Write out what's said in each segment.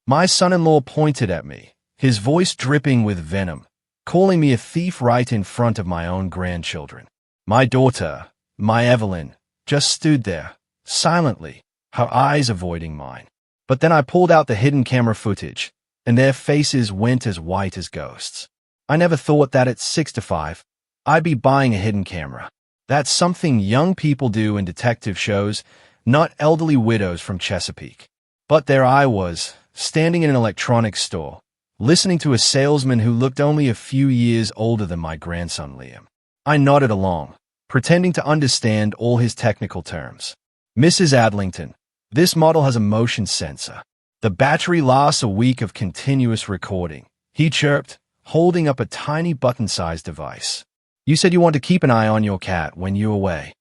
My son-in-law pointed at me, his voice dripping with venom, calling me a thief right in front of my own grandchildren. My daughter, my Evelyn, just stood there, silently, her eyes avoiding mine. But then I pulled out the hidden camera footage, and their faces went as white as ghosts. I never thought that at 65, I'd be buying a hidden camera. That's something young people do in detective shows, not elderly widows from Chesapeake. But there I was, standing in an electronics store, listening to a salesman who looked only a few years older than my grandson Liam. I nodded along, pretending to understand all his technical terms. Mrs. Adlington, this model has a motion sensor. The battery lasts a week of continuous recording, he chirped, holding up a tiny button-sized device. You said you want to keep an eye on your cat when you're away.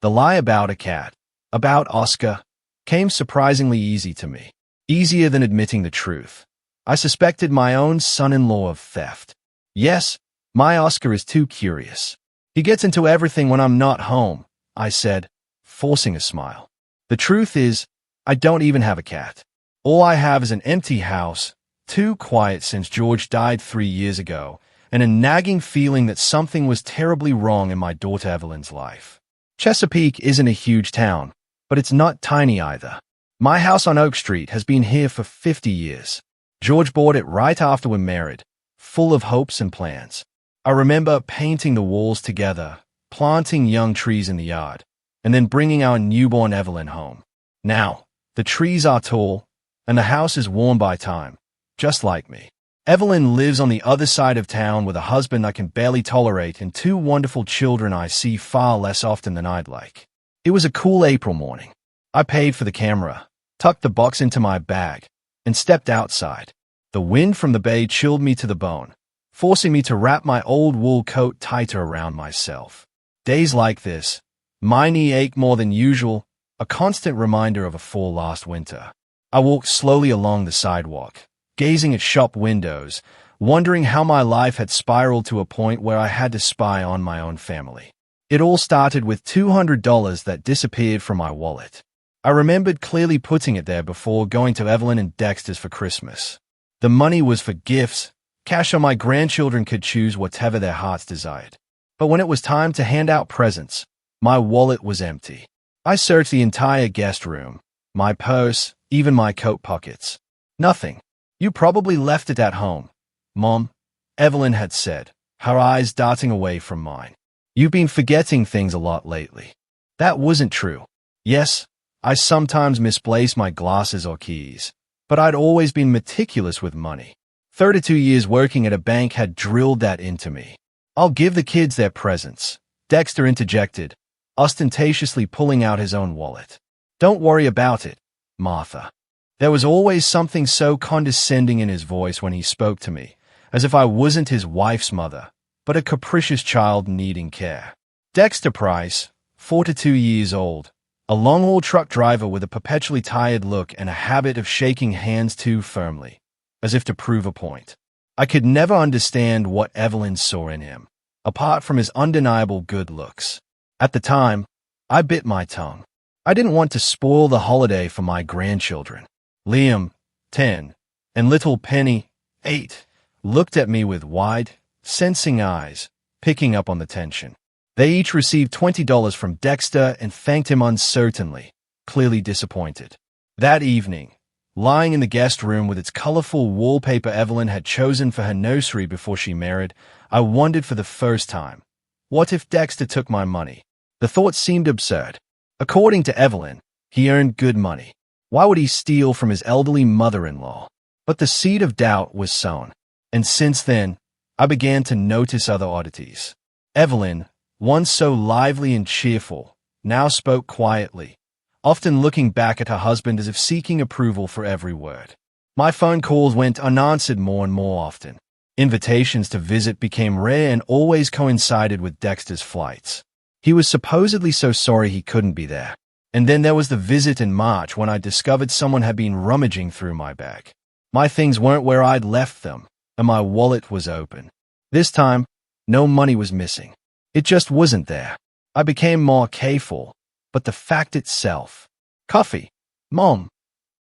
The lie about a cat, about Oscar, came surprisingly easy to me. Easier than admitting the truth. I suspected my own son-in-law of theft. Yes, my Oscar is too curious. He gets into everything when I'm not home, I said, forcing a smile. The truth is, I don't even have a cat. All I have is an empty house, too quiet since George died 3 years ago, and a nagging feeling that something was terribly wrong in my daughter Evelyn's life. Chesapeake isn't a huge town, but it's not tiny either. My house on Oak Street has been here for 50 years. George bought it right after we married, full of hopes and plans. I remember painting the walls together, planting young trees in the yard, and then bringing our newborn Evelyn home. Now, the trees are tall, and the house is worn by time, just like me. Evelyn lives on the other side of town with a husband I can barely tolerate and 2 wonderful children I see far less often than I'd like. It was a cool April morning. I paid for the camera, tucked the box into my bag, and stepped outside. The wind from the bay chilled me to the bone, forcing me to wrap my old wool coat tighter around myself. Days like this, my knee ached more than usual, a constant reminder of a fall last winter. I walked slowly along the sidewalk, gazing at shop windows, wondering how my life had spiraled to a point where I had to spy on my own family. It all started with $200 that disappeared from my wallet. I remembered clearly putting it there before going to Evelyn and Dexter's for Christmas. The money was for gifts, cash so my grandchildren could choose whatever their hearts desired. But when it was time to hand out presents, my wallet was empty. I searched the entire guest room, my purse, even my coat pockets. Nothing. You probably left it at home, Mom, Evelyn had said, her eyes darting away from mine. You've been forgetting things a lot lately. That wasn't true. Yes, I sometimes misplaced my glasses or keys, but I'd always been meticulous with money. 32 years working at a bank had drilled that into me. I'll give the kids their presents, Dexter interjected, ostentatiously pulling out his own wallet. Don't worry about it, Martha. There was always something so condescending in his voice when he spoke to me, as if I wasn't his wife's mother, but a capricious child needing care. Dexter Price, 42 years old, a long-haul truck driver with a perpetually tired look and a habit of shaking hands too firmly, as if to prove a point. I could never understand what Evelyn saw in him, apart from his undeniable good looks. At the time, I bit my tongue. I didn't want to spoil the holiday for my grandchildren. Liam, 10, and little Penny, 8, looked at me with wide, sensing eyes, picking up on the tension. They each received $20 from Dexter and thanked him uncertainly, clearly disappointed. That evening, lying in the guest room with its colorful wallpaper Evelyn had chosen for her nursery before she married, I wondered for the first time, what if Dexter took my money? The thought seemed absurd. According to Evelyn, he earned good money. Why would he steal from his elderly mother-in-law? But the seed of doubt was sown, and since then, I began to notice other oddities. Evelyn, once so lively and cheerful, now spoke quietly, often looking back at her husband as if seeking approval for every word. My phone calls went unanswered more and more often. Invitations to visit became rare and always coincided with Dexter's flights. He was supposedly so sorry he couldn't be there. And then there was the visit in March when I discovered someone had been rummaging through my bag. My things weren't where I'd left them, and my wallet was open. This time, no money was missing. It just wasn't there. I became more careful, but the fact itself. Coffee. Mom.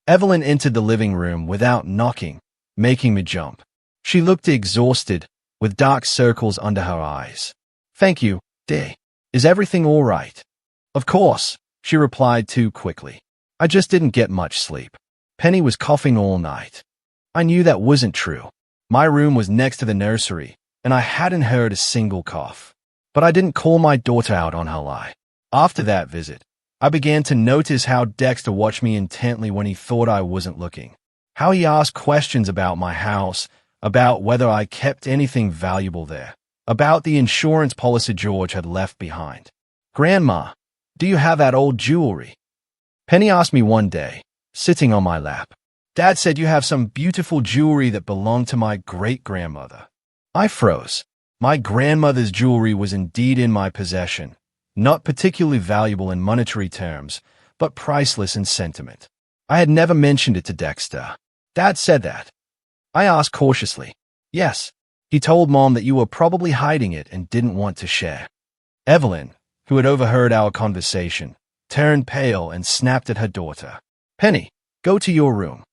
Evelyn entered the living room without knocking, making me jump. She looked exhausted, with dark circles under her eyes. "Thank you, dear. Is everything all right?" "Of course," she replied too quickly. "I just didn't get much sleep. Penny was coughing all night." I knew that wasn't true. My room was next to the nursery, and I hadn't heard a single cough. But I didn't call my daughter out on her lie. After that visit, I began to notice how Dexter watched me intently when he thought I wasn't looking. How he asked questions about my house, about whether I kept anything valuable there, about the insurance policy George had left behind. "Grandma, do you have that old jewelry?" Penny asked me one day, sitting on my lap. "Dad said you have some beautiful jewelry that belonged to my great-grandmother." I froze. My grandmother's jewelry was indeed in my possession, not particularly valuable in monetary terms, but priceless in sentiment. I had never mentioned it to Dexter. "Dad said that?" I asked cautiously. "Yes. He told Mom that you were probably hiding it and didn't want to share." Evelyn, who had overheard our conversation, turned pale and snapped at her daughter. "Penny, go to your room."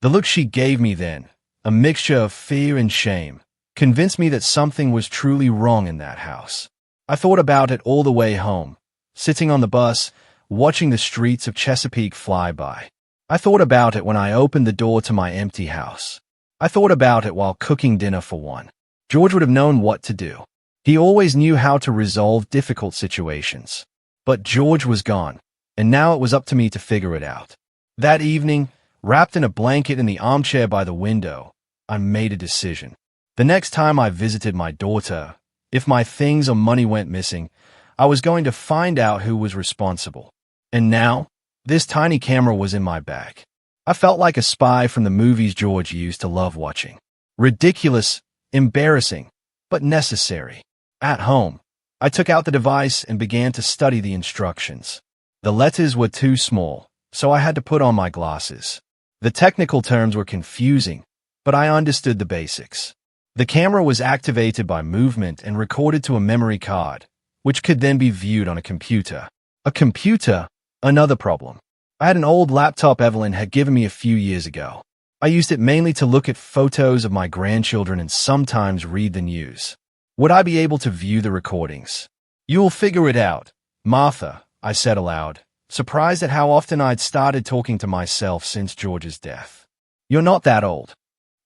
The look she gave me then, a mixture of fear and shame, convinced me that something was truly wrong in that house. I thought about it all the way home, sitting on the bus, watching the streets of Chesapeake fly by. I thought about it when I opened the door to my empty house. I thought about it while cooking dinner for one. George would have known what to do. He always knew how to resolve difficult situations. But George was gone, and now it was up to me to figure it out. That evening, wrapped in a blanket in the armchair by the window, I made a decision. The next time I visited my daughter, if my things or money went missing, I was going to find out who was responsible. And now, this tiny camera was in my bag. I felt like a spy from the movies George used to love watching. Ridiculous, embarrassing, but necessary. At home, I took out the device and began to study the instructions. The letters were too small, so I had to put on my glasses. The technical terms were confusing, but I understood the basics. The camera was activated by movement and recorded to a memory card, which could then be viewed on a computer. A computer? Another problem. I had an old laptop Evelyn had given me a few years ago. I used it mainly to look at photos of my grandchildren and sometimes read the news. Would I be able to view the recordings? "You'll figure it out, Martha," I said aloud, surprised at how often I'd started talking to myself since George's death. "You're not that old."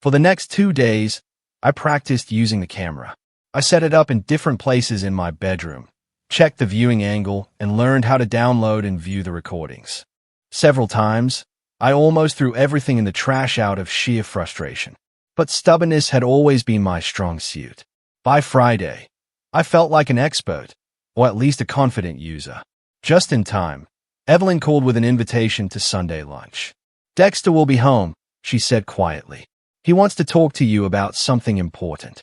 For the next 2 days, I practiced using the camera. I set it up in different places in my bedroom, checked the viewing angle, and learned how to download and view the recordings. Several times, I almost threw everything in the trash out of sheer frustration. But stubbornness had always been my strong suit. By Friday, I felt like an expert, or at least a confident user. Just in time, Evelyn called with an invitation to Sunday lunch. "Dexter will be home," she said quietly. "He wants to talk to you about something important."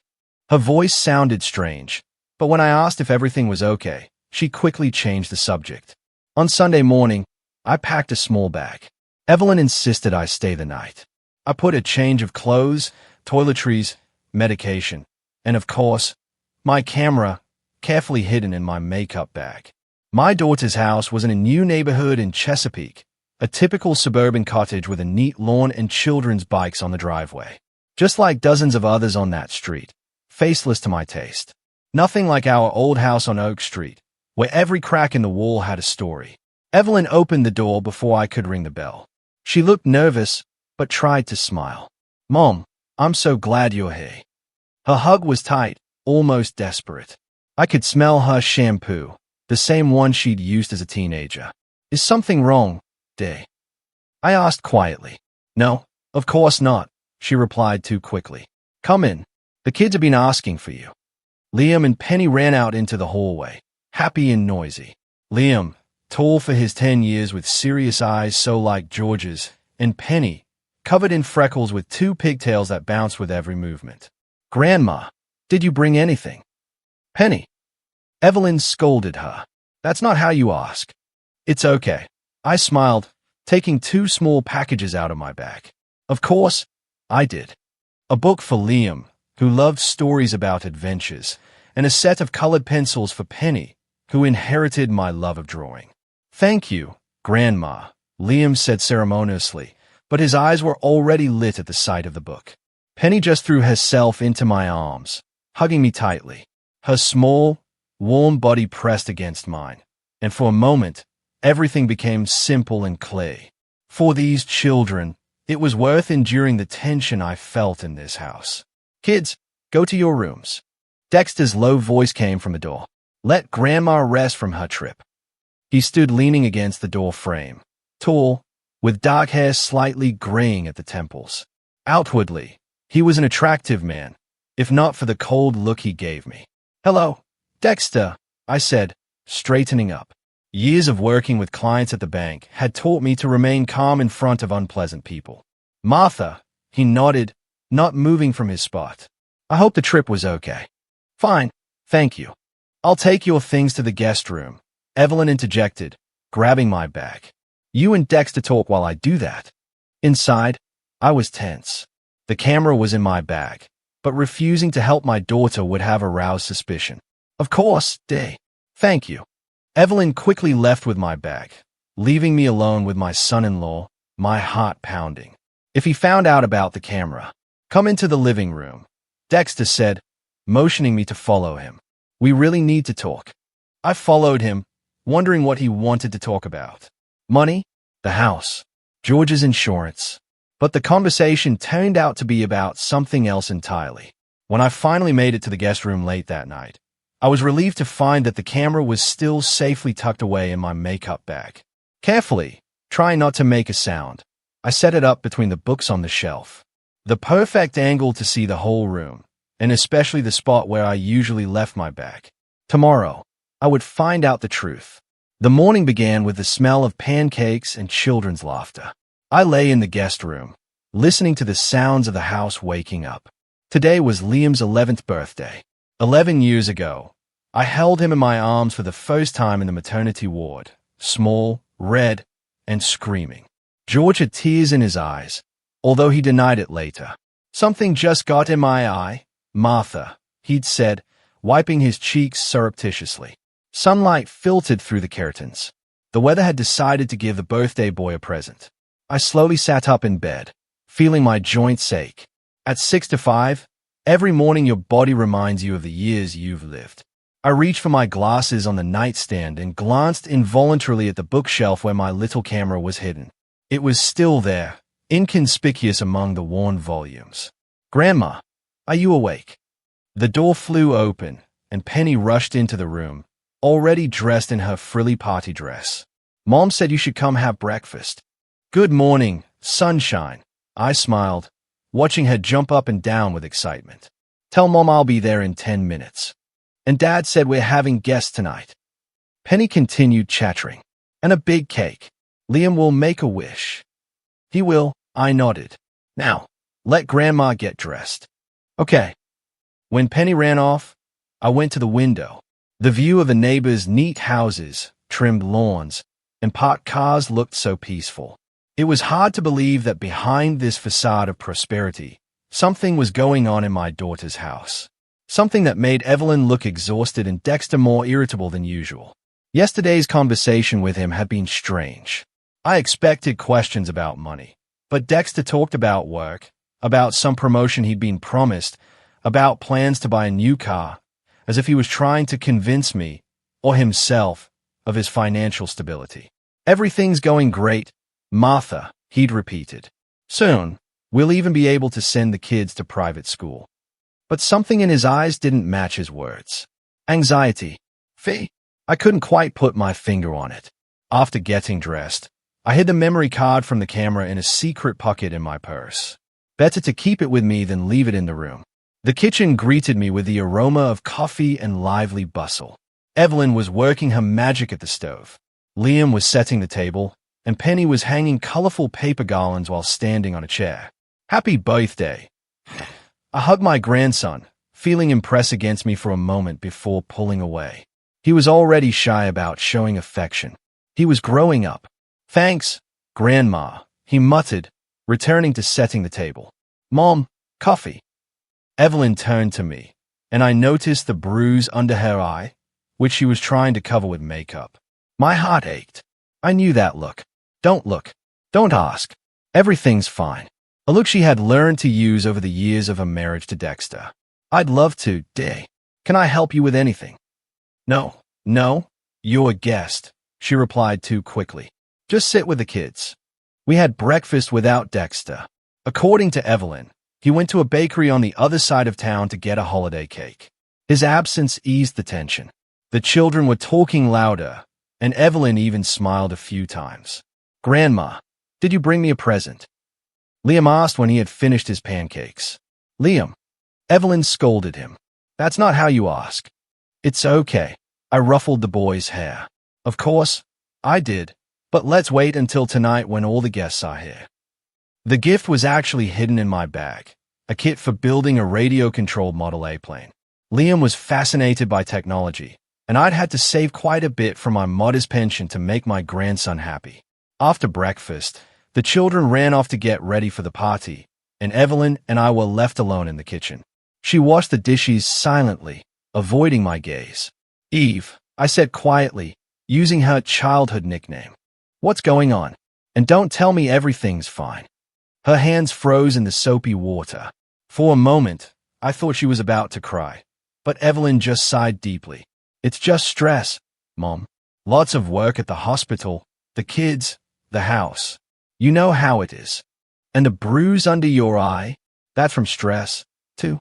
Her voice sounded strange, but when I asked if everything was okay, she quickly changed the subject. On Sunday morning, I packed a small bag. Evelyn insisted I stay the night. I put a change of clothes, toiletries, medication, and of course, my camera, carefully hidden in my makeup bag. My daughter's house was in a new neighborhood in Chesapeake, a typical suburban cottage with a neat lawn and children's bikes on the driveway. Just like dozens of others on that street, faceless to my taste. Nothing like our old house on Oak Street, where every crack in the wall had a story. Evelyn opened the door before I could ring the bell. She looked nervous, but tried to smile. "Mom, I'm so glad you're here." Her hug was tight, almost desperate. I could smell her shampoo, the same one she'd used as a teenager. "Is something wrong, dear?" I asked quietly. "No, of course not," she replied too quickly. "Come in. The kids have been asking for you." Liam and Penny ran out into the hallway, happy and noisy. Liam, tall for his 10 years with serious eyes so like George's, and Penny, covered in freckles with 2 pigtails that bounced with every movement. "Grandma, did you bring anything?" "Penny." Evelyn scolded her. "That's not how you ask." "It's okay." I smiled, taking 2 small packages out of my bag. Of course, I did. A book for Liam, who loved stories about adventures, and a set of colored pencils for Penny, who inherited my love of drawing. "Thank you, Grandma," Liam said ceremoniously, but his eyes were already lit at the sight of the book. Penny just threw herself into my arms, hugging me tightly. Her small, warm body pressed against mine, and for a moment, everything became simple and clear. For these children, it was worth enduring the tension I felt in this house. Kids, go to your rooms. Dexter's low voice came from the door. Let Grandma rest from her trip. He stood leaning against the door frame, tall, with dark hair slightly graying at the temples. Outwardly, he was an attractive man, if not for the cold look he gave me. Hello, Dexter, I said, straightening up. Years of working with clients at the bank had taught me to remain calm in front of unpleasant people. Martha, he nodded, not moving from his spot. I hope the trip was okay. Fine, thank you. I'll take your things to the guest room, Evelyn interjected, grabbing my bag. You and Dexter talk while I do that. Inside, I was tense. The camera was in my bag, but refusing to help my daughter would have aroused suspicion. Of course, thank you. Evelyn quickly left with my bag, leaving me alone with my son-in-law, my heart pounding. If he found out about the camera, come into the living room, Dexter said, motioning me to follow him. We really need to talk. I followed him, wondering what he wanted to talk about. Money, the house, George's insurance. But the conversation turned out to be about something else entirely. When I finally made it to the guest room late that night, I was relieved to find that the camera was still safely tucked away in my makeup bag. Carefully, trying not to make a sound, I set it up between the books on the shelf. The perfect angle to see the whole room, and especially the spot where I usually left my bag. Tomorrow, I would find out the truth. The morning began with the smell of pancakes and children's laughter. I lay in the guest room, listening to the sounds of the house waking up. Today was Liam's 11th birthday. 11 years ago, I held him in my arms for the first time in the maternity ward, small, red, and screaming. George had tears in his eyes, although he denied it later. Something just got in my eye, Martha, he'd said, wiping his cheeks surreptitiously. Sunlight filtered through the curtains. The weather had decided to give the birthday boy a present. I slowly sat up in bed, feeling my joints ache. At 6 to 5, every morning your body reminds you of the years you've lived. I reached for my glasses on the nightstand and glanced involuntarily at the bookshelf where my little camera was hidden. It was still there, inconspicuous among the worn volumes. Grandma, are you awake? The door flew open, and Penny rushed into the room, already dressed in her frilly party dress. Mom said you should come have breakfast. Good morning, sunshine, I smiled, watching her jump up and down with excitement. Tell Mom I'll be there in 10 minutes. And Dad said we're having guests tonight. Penny continued chattering. And a big cake. Liam will make a wish. He will, I nodded. Now, let Grandma get dressed. Okay. When Penny ran off, I went to the window. The view of the neighbors' neat houses, trimmed lawns, and parked cars looked so peaceful. It was hard to believe that behind this facade of prosperity, something was going on in my daughter's house. Something that made Evelyn look exhausted and Dexter more irritable than usual. Yesterday's conversation with him had been strange. I expected questions about money, but Dexter talked about work, about some promotion he'd been promised, about plans to buy a new car, as if he was trying to convince me, or himself, of his financial stability. Everything's going great, Martha, he'd repeated. Soon, we'll even be able to send the kids to private school. But something in his eyes didn't match his words. Anxiety. I couldn't quite put my finger on it. After getting dressed, I hid the memory card from the camera in a secret pocket in my purse. Better to keep it with me than leave it in the room. The kitchen greeted me with the aroma of coffee and lively bustle. Evelyn was working her magic at the stove. Liam was setting the table, and Penny was hanging colorful paper garlands while standing on a chair. Happy birthday. I hugged my grandson, feeling him press against me for a moment before pulling away. He was already shy about showing affection. He was growing up. Thanks, Grandma, he muttered, returning to setting the table. Mom, coffee. Evelyn turned to me, and I noticed the bruise under her eye, which she was trying to cover with makeup. My heart ached. I knew that look. Don't look. Don't ask. Everything's fine. A look she had learned to use over the years of her marriage to Dexter. I'd love to, Day. Can I help you with anything? No, you're a guest, she replied too quickly. Just sit with the kids. We had breakfast without Dexter. According to Evelyn, he went to a bakery on the other side of town to get a holiday cake. His absence eased the tension. The children were talking louder, and Evelyn even smiled a few times. Grandma, did you bring me a present? Liam asked when he had finished his pancakes. Liam, Evelyn scolded him. That's not how you ask. It's okay. I ruffled the boy's hair. Of course, I did, but let's wait until tonight when all the guests are here. The gift was actually hidden in my bag, a kit for building a radio-controlled Model A plane. Liam was fascinated by technology, and I'd had to save quite a bit from my modest pension to make my grandson happy. After breakfast, the children ran off to get ready for the party, and Evelyn and I were left alone in the kitchen. She washed the dishes silently, avoiding my gaze. Eve, I said quietly, using her childhood nickname. What's going on? And don't tell me everything's fine. Her hands froze in the soapy water. For a moment, I thought she was about to cry, but Evelyn just sighed deeply. It's just stress, Mom. Lots of work at the hospital, the kids, the house. You know how it is. And a bruise under your eye? That's from stress, too.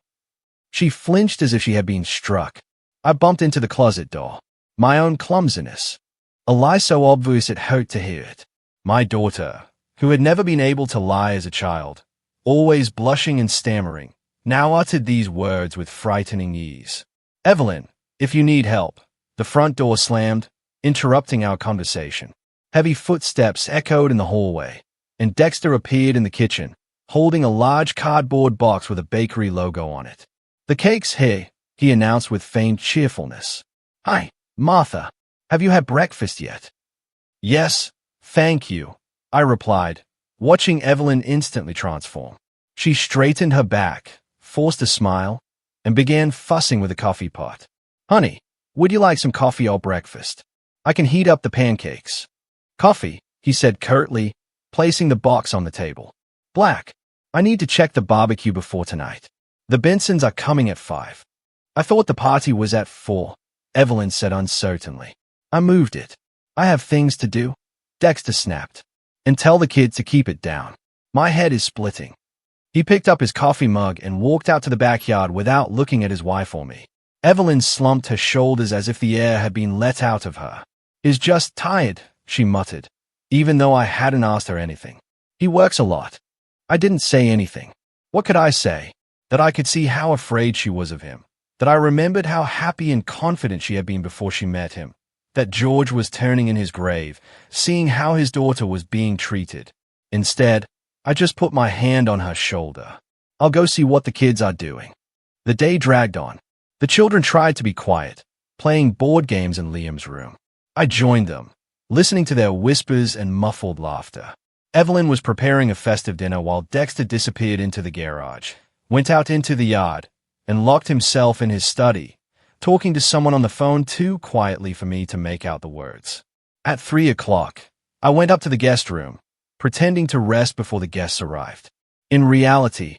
She flinched as if she had been struck. I bumped into the closet door. My own clumsiness. A lie so obvious it hurt to hear it. My daughter, who had never been able to lie as a child, always blushing and stammering, now uttered these words with frightening ease. Evelyn, if you need help. The front door slammed, interrupting our conversation. Heavy footsteps echoed in the hallway, and Dexter appeared in the kitchen, holding a large cardboard box with a bakery logo on it. The cake's here, he announced with feigned cheerfulness. Hi, Martha. Have you had breakfast yet? Yes, thank you, I replied, watching Evelyn instantly transform. She straightened her back, forced a smile, and began fussing with the coffee pot. Honey, would you like some coffee or breakfast? I can heat up the pancakes. Coffee, he said curtly, placing the box on the table. Black. I need to check the barbecue before tonight. The Bensons are coming at 5. I thought the party was at 4, Evelyn said uncertainly. I moved it. I have things to do, Dexter snapped. And tell the kids to keep it down. My head is splitting. He picked up his coffee mug and walked out to the backyard without looking at his wife or me. Evelyn slumped her shoulders as if the air had been let out of her. Is just tired, she muttered, even though I hadn't asked her anything. He works a lot. I didn't say anything. What could I say? That I could see how afraid she was of him. That I remembered how happy and confident she had been before she met him. That George was turning in his grave, seeing how his daughter was being treated. Instead, I just put my hand on her shoulder. I'll go see what the kids are doing. The day dragged on. The children tried to be quiet, playing board games in Liam's room. I joined them, listening to their whispers and muffled laughter. Evelyn was preparing a festive dinner while Dexter disappeared into the garage, went out into the yard, and locked himself in his study, talking to someone on the phone too quietly for me to make out the words. At 3 o'clock, I went up to the guest room, pretending to rest before the guests arrived. In reality,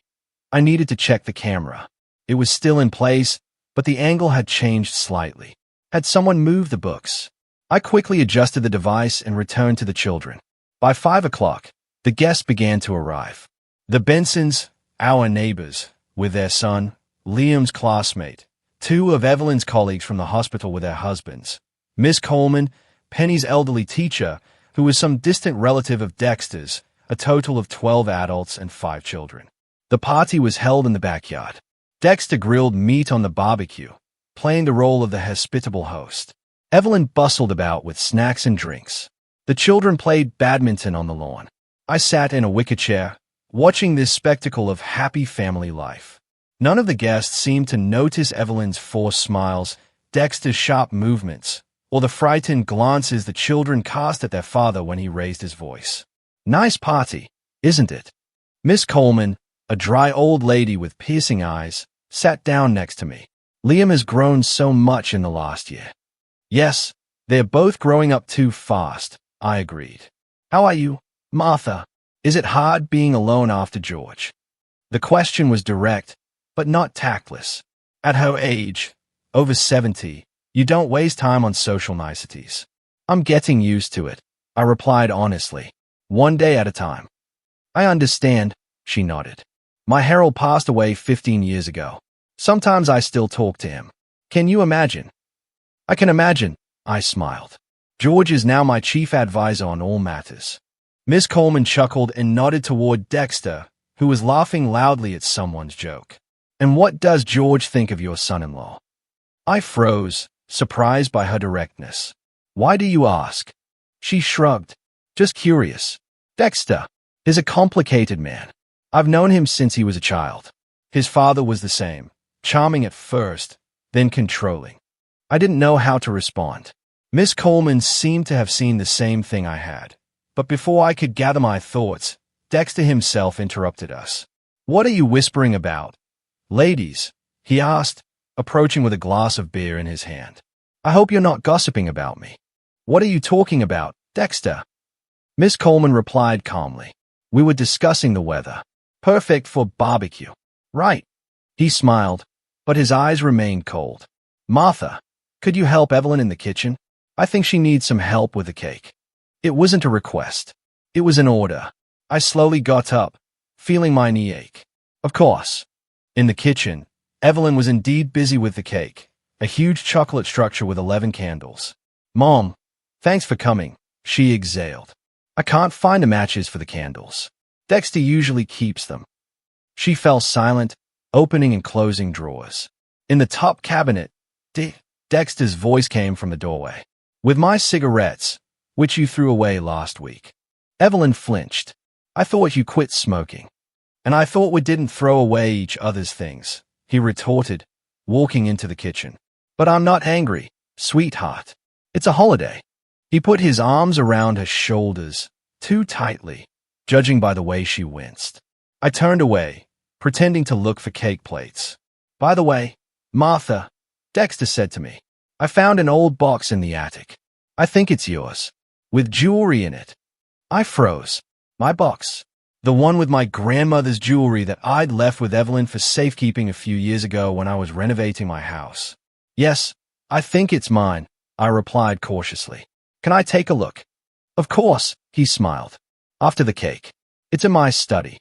I needed to check the camera. It was still in place, but the angle had changed slightly. Had someone moved the books? I quickly adjusted the device and returned to the children. By 5 o'clock, the guests began to arrive. The Bensons, our neighbors, with their son, Liam's classmate, 2 of Evelyn's colleagues from the hospital with their husbands, Miss Coleman, Penny's elderly teacher, who was some distant relative of Dexter's, a total of 12 adults and 5 children. The party was held in the backyard. Dexter grilled meat on the barbecue, playing the role of the hospitable host. Evelyn bustled about with snacks and drinks. The children played badminton on the lawn. I sat in a wicker chair, watching this spectacle of happy family life. None of the guests seemed to notice Evelyn's forced smiles, Dexter's sharp movements, or the frightened glances the children cast at their father when he raised his voice. Nice party, isn't it? Miss Coleman, a dry old lady with piercing eyes, sat down next to me. Liam has grown so much in the last year. Yes, they're both growing up too fast, I agreed. How are you, Martha? Is it hard being alone after George? The question was direct, but not tactless. At her age, over 70, you don't waste time on social niceties. I'm getting used to it, I replied honestly. One day at a time. I understand, she nodded. My Harold passed away 15 years ago. Sometimes I still talk to him. Can you imagine? I can imagine, I smiled. George is now my chief advisor on all matters. Miss Coleman chuckled and nodded toward Dexter, who was laughing loudly at someone's joke. And what does George think of your son-in-law? I froze, surprised by her directness. Why do you ask? She shrugged. Just curious. Dexter is a complicated man. I've known him since he was a child. His father was the same, charming at first, then controlling. I didn't know how to respond. Miss Coleman seemed to have seen the same thing I had. But before I could gather my thoughts, Dexter himself interrupted us. What are you whispering about? Ladies, he asked, approaching with a glass of beer in his hand. I hope you're not gossiping about me. What are you talking about, Dexter? Miss Coleman replied calmly. We were discussing the weather. Perfect for barbecue. Right. He smiled, but his eyes remained cold. Martha, could you help Evelyn in the kitchen? I think she needs some help with the cake. It wasn't a request. It was an order. I slowly got up, feeling my knee ache. Of course. In the kitchen, Evelyn was indeed busy with the cake, a huge chocolate structure with 11 candles. Mom, thanks for coming, she exhaled. I can't find the matches for the candles. Dexter usually keeps them. She fell silent, opening and closing drawers. In the top cabinet, Dexter's voice came from the doorway. With my cigarettes, which you threw away last week. Evelyn flinched. I thought you quit smoking. And I thought we didn't throw away each other's things, he retorted, walking into the kitchen. But I'm not angry, sweetheart. It's a holiday. He put his arms around her shoulders, too tightly, judging by the way she winced. I turned away, pretending to look for cake plates. By the way, Martha, Dexter said to me, I found an old box in the attic. I think it's yours, with jewelry in it. I froze. My box. The one with my grandmother's jewelry that I'd left with Evelyn for safekeeping a few years ago when I was renovating my house. Yes, I think it's mine, I replied cautiously. Can I take a look? Of course, he smiled. After the cake. It's in my study.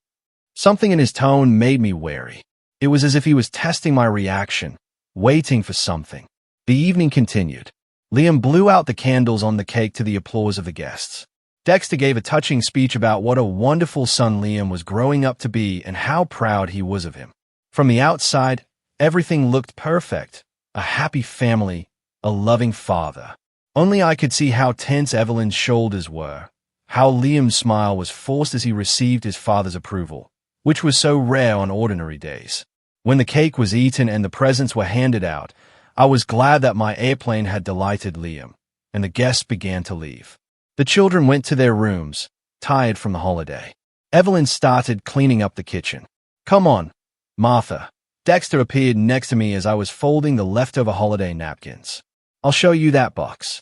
Something in his tone made me wary. It was as if he was testing my reaction, waiting for something. The evening continued. Liam blew out the candles on the cake to the applause of the guests. Dexter gave a touching speech about what a wonderful son Liam was growing up to be and how proud he was of him. From the outside, everything looked perfect. A happy family, a loving father. Only I could see how tense Evelyn's shoulders were, how Liam's smile was forced as he received his father's approval, which was so rare on ordinary days. When the cake was eaten and the presents were handed out, I was glad that my airplane had delighted Liam, and the guests began to leave. The children went to their rooms, tired from the holiday. Evelyn started cleaning up the kitchen. Come on, Martha. Dexter appeared next to me as I was folding the leftover holiday napkins. I'll show you that box.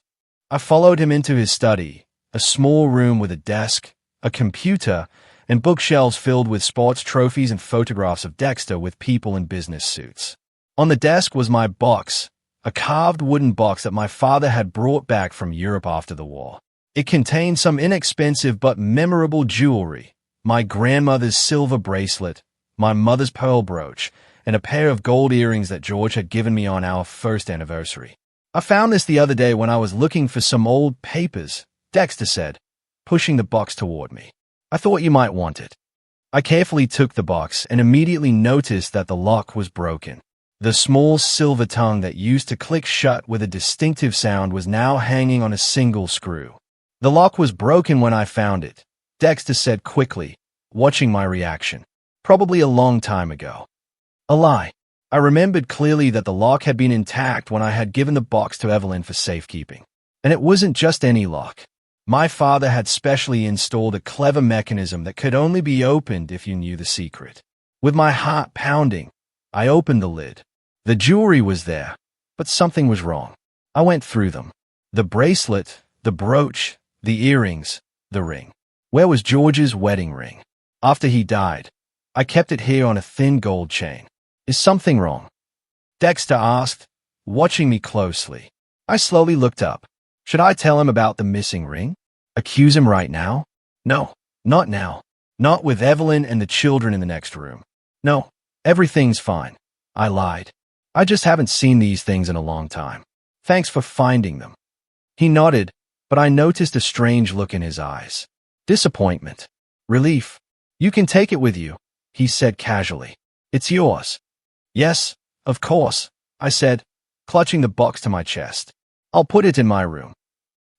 I followed him into his study, a small room with a desk, a computer, and bookshelves filled with sports trophies and photographs of Dexter with people in business suits. On the desk was my box, a carved wooden box that my father had brought back from Europe after the war. It contained some inexpensive but memorable jewelry, my grandmother's silver bracelet, my mother's pearl brooch, and a pair of gold earrings that George had given me on our first anniversary. I found this the other day when I was looking for some old papers, Dexter said, pushing the box toward me. I thought you might want it. I carefully took the box and immediately noticed that the lock was broken. The small silver tongue that used to click shut with a distinctive sound was now hanging on a single screw. The lock was broken when I found it, Dexter said quickly, watching my reaction. Probably a long time ago. A lie. I remembered clearly that the lock had been intact when I had given the box to Evelyn for safekeeping. And it wasn't just any lock. My father had specially installed a clever mechanism that could only be opened if you knew the secret. With my heart pounding, I opened the lid. The jewelry was there, but something was wrong. I went through them. The bracelet, the brooch, the earrings, the ring. Where was George's wedding ring? After he died, I kept it here on a thin gold chain. Is something wrong? Dexter asked, watching me closely. I slowly looked up. Should I tell him about the missing ring? Accuse him right now? No, not now. Not with Evelyn and the children in the next room. No, everything's fine. I lied. I just haven't seen these things in a long time. Thanks for finding them. He nodded, but I noticed a strange look in his eyes. Disappointment. Relief. You can take it with you, he said casually. It's yours. Yes, of course, I said, clutching the box to my chest. I'll put it in my room.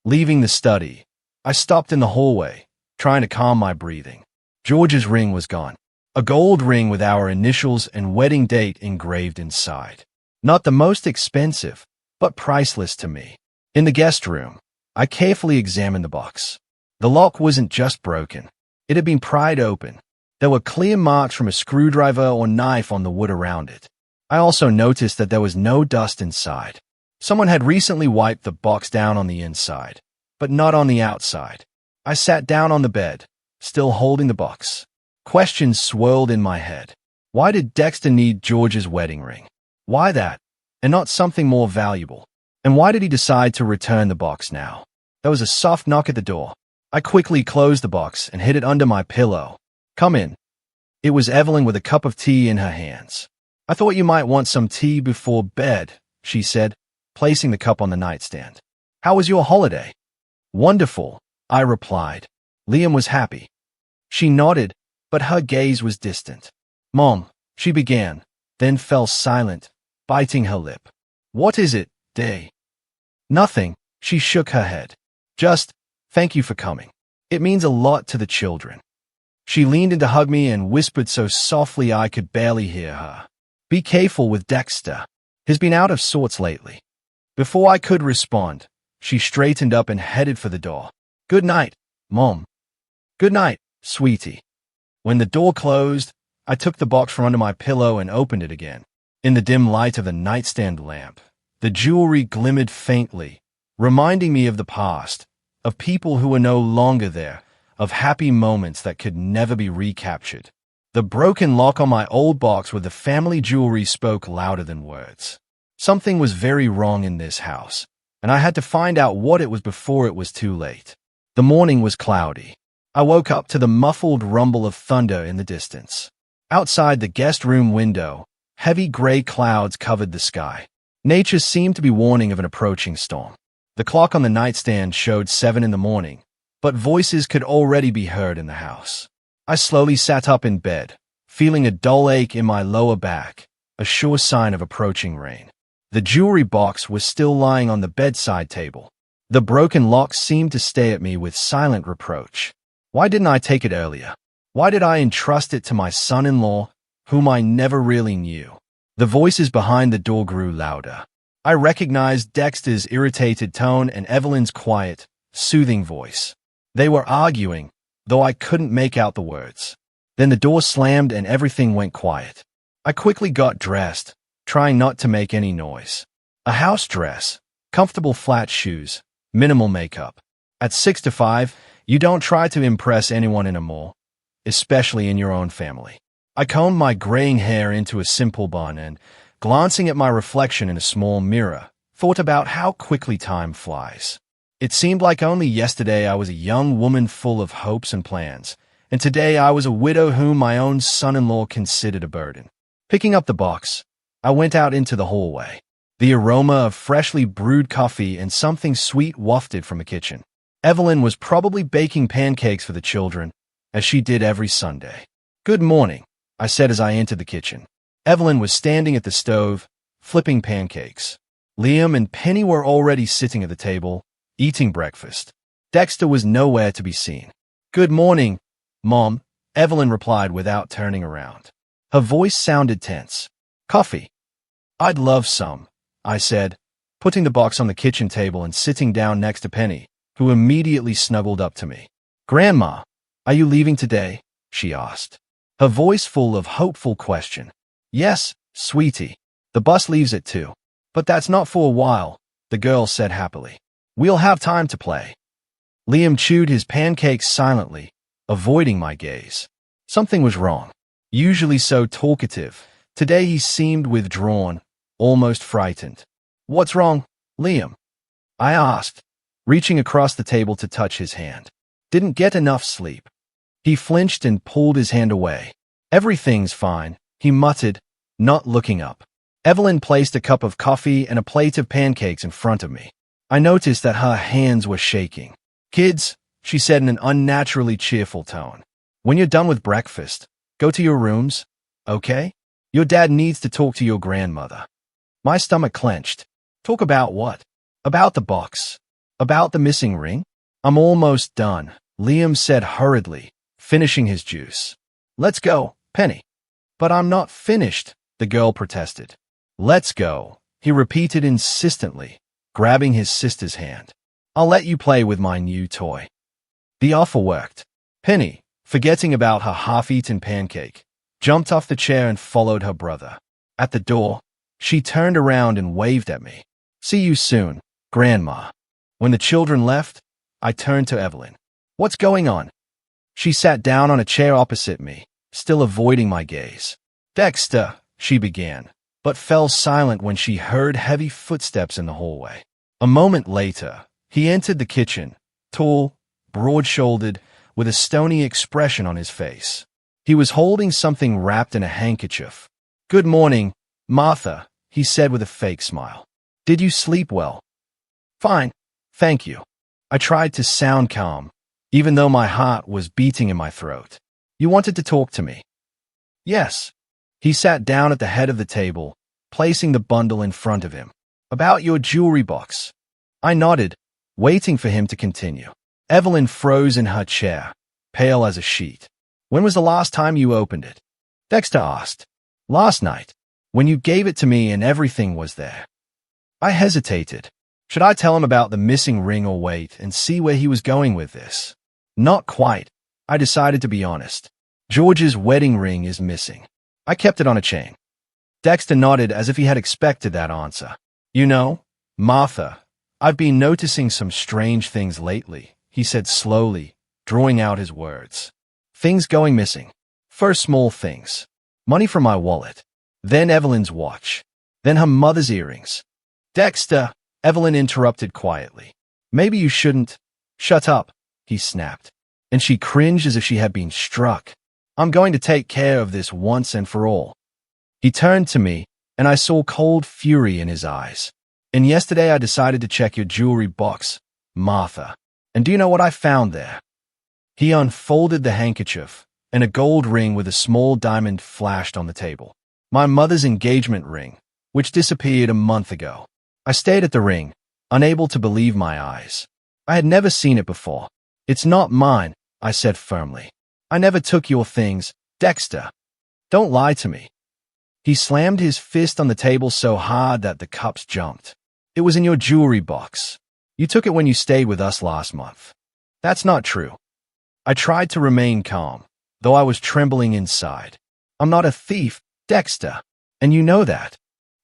Leaving the study, I stopped in the hallway, trying to calm my breathing. George's ring was gone. A gold ring with our initials and wedding date engraved inside. Not the most expensive, but priceless to me. In the guest room, I carefully examined the box. The lock wasn't just broken. It had been pried open. There were clear marks from a screwdriver or knife on the wood around it. I also noticed that there was no dust inside. Someone had recently wiped the box down on the inside, but not on the outside. I sat down on the bed, still holding the box. Questions swirled in my head. Why did Dexter need George's wedding ring? Why that, and not something more valuable? And why did he decide to return the box now? There was a soft knock at the door. I quickly closed the box and hid it under my pillow. Come in. It was Evelyn with a cup of tea in her hands. I thought you might want some tea before bed, she said, placing the cup on the nightstand. How was your holiday? Wonderful, I replied. Liam was happy. She nodded, but her gaze was distant. Mom, she began, then fell silent, biting her lip. What is it, Day? Nothing, she shook her head. Just, thank you for coming. It means a lot to the children. She leaned in to hug me and whispered so softly I could barely hear her. Be careful with Dexter. He's been out of sorts lately. Before I could respond, she straightened up and headed for the door. Good night, Mom. Good night, sweetie. When the door closed, I took the box from under my pillow and opened it again. In the dim light of the nightstand lamp, the jewelry glimmered faintly, reminding me of the past, of people who were no longer there, of happy moments that could never be recaptured. The broken lock on my old box with the family jewelry spoke louder than words. Something was very wrong in this house, and I had to find out what it was before it was too late. The morning was cloudy. I woke up to the muffled rumble of thunder in the distance. Outside the guest room window, heavy gray clouds covered the sky. Nature seemed to be warning of an approaching storm. The clock on the nightstand showed 7 in the morning, but voices could already be heard in the house. I slowly sat up in bed, feeling a dull ache in my lower back, a sure sign of approaching rain. The jewelry box was still lying on the bedside table. The broken lock seemed to stare at me with silent reproach. Why didn't I take it earlier? Why did I entrust it to my son-in-law, whom I never really knew? The voices behind the door grew louder. I recognized Dexter's irritated tone and Evelyn's quiet, soothing voice. They were arguing, though I couldn't make out the words. Then the door slammed and everything went quiet. I quickly got dressed, trying not to make any noise. A house dress, comfortable flat shoes, minimal makeup. At 6 to 5, you don't try to impress anyone in a mall, especially in your own family. I combed my graying hair into a simple bun and, glancing at my reflection in a small mirror, thought about how quickly time flies. It seemed like only yesterday I was a young woman full of hopes and plans, and today I was a widow whom my own son-in-law considered a burden. Picking up the box, I went out into the hallway. The aroma of freshly brewed coffee and something sweet wafted from the kitchen. Evelyn was probably baking pancakes for the children, as she did every Sunday. Good morning, I said as I entered the kitchen. Evelyn was standing at the stove, flipping pancakes. Liam and Penny were already sitting at the table, eating breakfast. Dexter was nowhere to be seen. Good morning, Mom, Evelyn replied without turning around. Her voice sounded tense. Coffee. I'd love some, I said, putting the box on the kitchen table and sitting down next to Penny, who immediately snuggled up to me. Grandma, are you leaving today? She asked, her voice full of hopeful question. Yes, sweetie. The bus leaves at 2. But that's not for a while, the girl said happily. We'll have time to play. Liam chewed his pancakes silently, avoiding my gaze. Something was wrong. Usually so talkative, today he seemed withdrawn, almost frightened. "What's wrong, Liam?" I asked, reaching across the table to touch his hand. "Didn't get enough sleep." He flinched and pulled his hand away. "Everything's fine," he muttered, not looking up. Evelyn placed a cup of coffee and a plate of pancakes in front of me. I noticed that her hands were shaking. "Kids," she said in an unnaturally cheerful tone, "when you're done with breakfast, go to your rooms, okay? Your dad needs to talk to your grandmother." My stomach clenched. "Talk about what?" "About the box. About the missing ring." "I'm almost done," Liam said hurriedly, finishing his juice. "Let's go, Penny." "But I'm not finished," the girl protested. "Let's go," he repeated insistently, grabbing his sister's hand. "I'll let you play with my new toy." The offer worked. Penny, forgetting about her half-eaten pancake, jumped off the chair and followed her brother. At the door, she turned around and waved at me. "See you soon, Grandma." When the children left, I turned to Evelyn. "What's going on?" She sat down on a chair opposite me, still avoiding my gaze. "Dexter," she began, but fell silent when she heard heavy footsteps in the hallway. A moment later, he entered the kitchen, tall, broad-shouldered, with a stony expression on his face. He was holding something wrapped in a handkerchief. "Good morning, Martha," he said with a fake smile. "Did you sleep well?" "Fine, thank you." I tried to sound calm, even though my heart was beating in my throat. "You wanted to talk to me?" "Yes." He sat down at the head of the table, placing the bundle in front of him. "About your jewelry box." I nodded, waiting for him to continue. Evelyn froze in her chair, pale as a sheet. "When was the last time you opened it?" Dexter asked. "Last night, when you gave it to me and everything was there." I hesitated. Should I tell him about the missing ring or wait and see where he was going with this? Not quite. I decided to be honest. George's wedding ring is missing. I kept it on a chain. Dexter nodded as if he had expected that answer. "You know, Martha, I've been noticing some strange things lately," he said slowly, drawing out his words. "Things going missing. First small things. Money from my wallet. Then Evelyn's watch. Then her mother's earrings." "Dexter," Evelyn interrupted quietly. "Maybe you shouldn't." "Shut up," he snapped, and she cringed as if she had been struck. "I'm going to take care of this once and for all." He turned to me, and I saw cold fury in his eyes. "And yesterday I decided to check your jewelry box, Martha. And do you know what I found there?" He unfolded the handkerchief, and a gold ring with a small diamond flashed on the table. My mother's engagement ring, which disappeared a month ago. I stared at the ring, unable to believe my eyes. I had never seen it before. "It's not mine," I said firmly. "I never took your things, Dexter. Don't lie to me." He slammed his fist on the table so hard that the cups jumped. "It was in your jewelry box. You took it when you stayed with us last month." "That's not true." I tried to remain calm, though I was trembling inside. "I'm not a thief, Dexter, and you know that."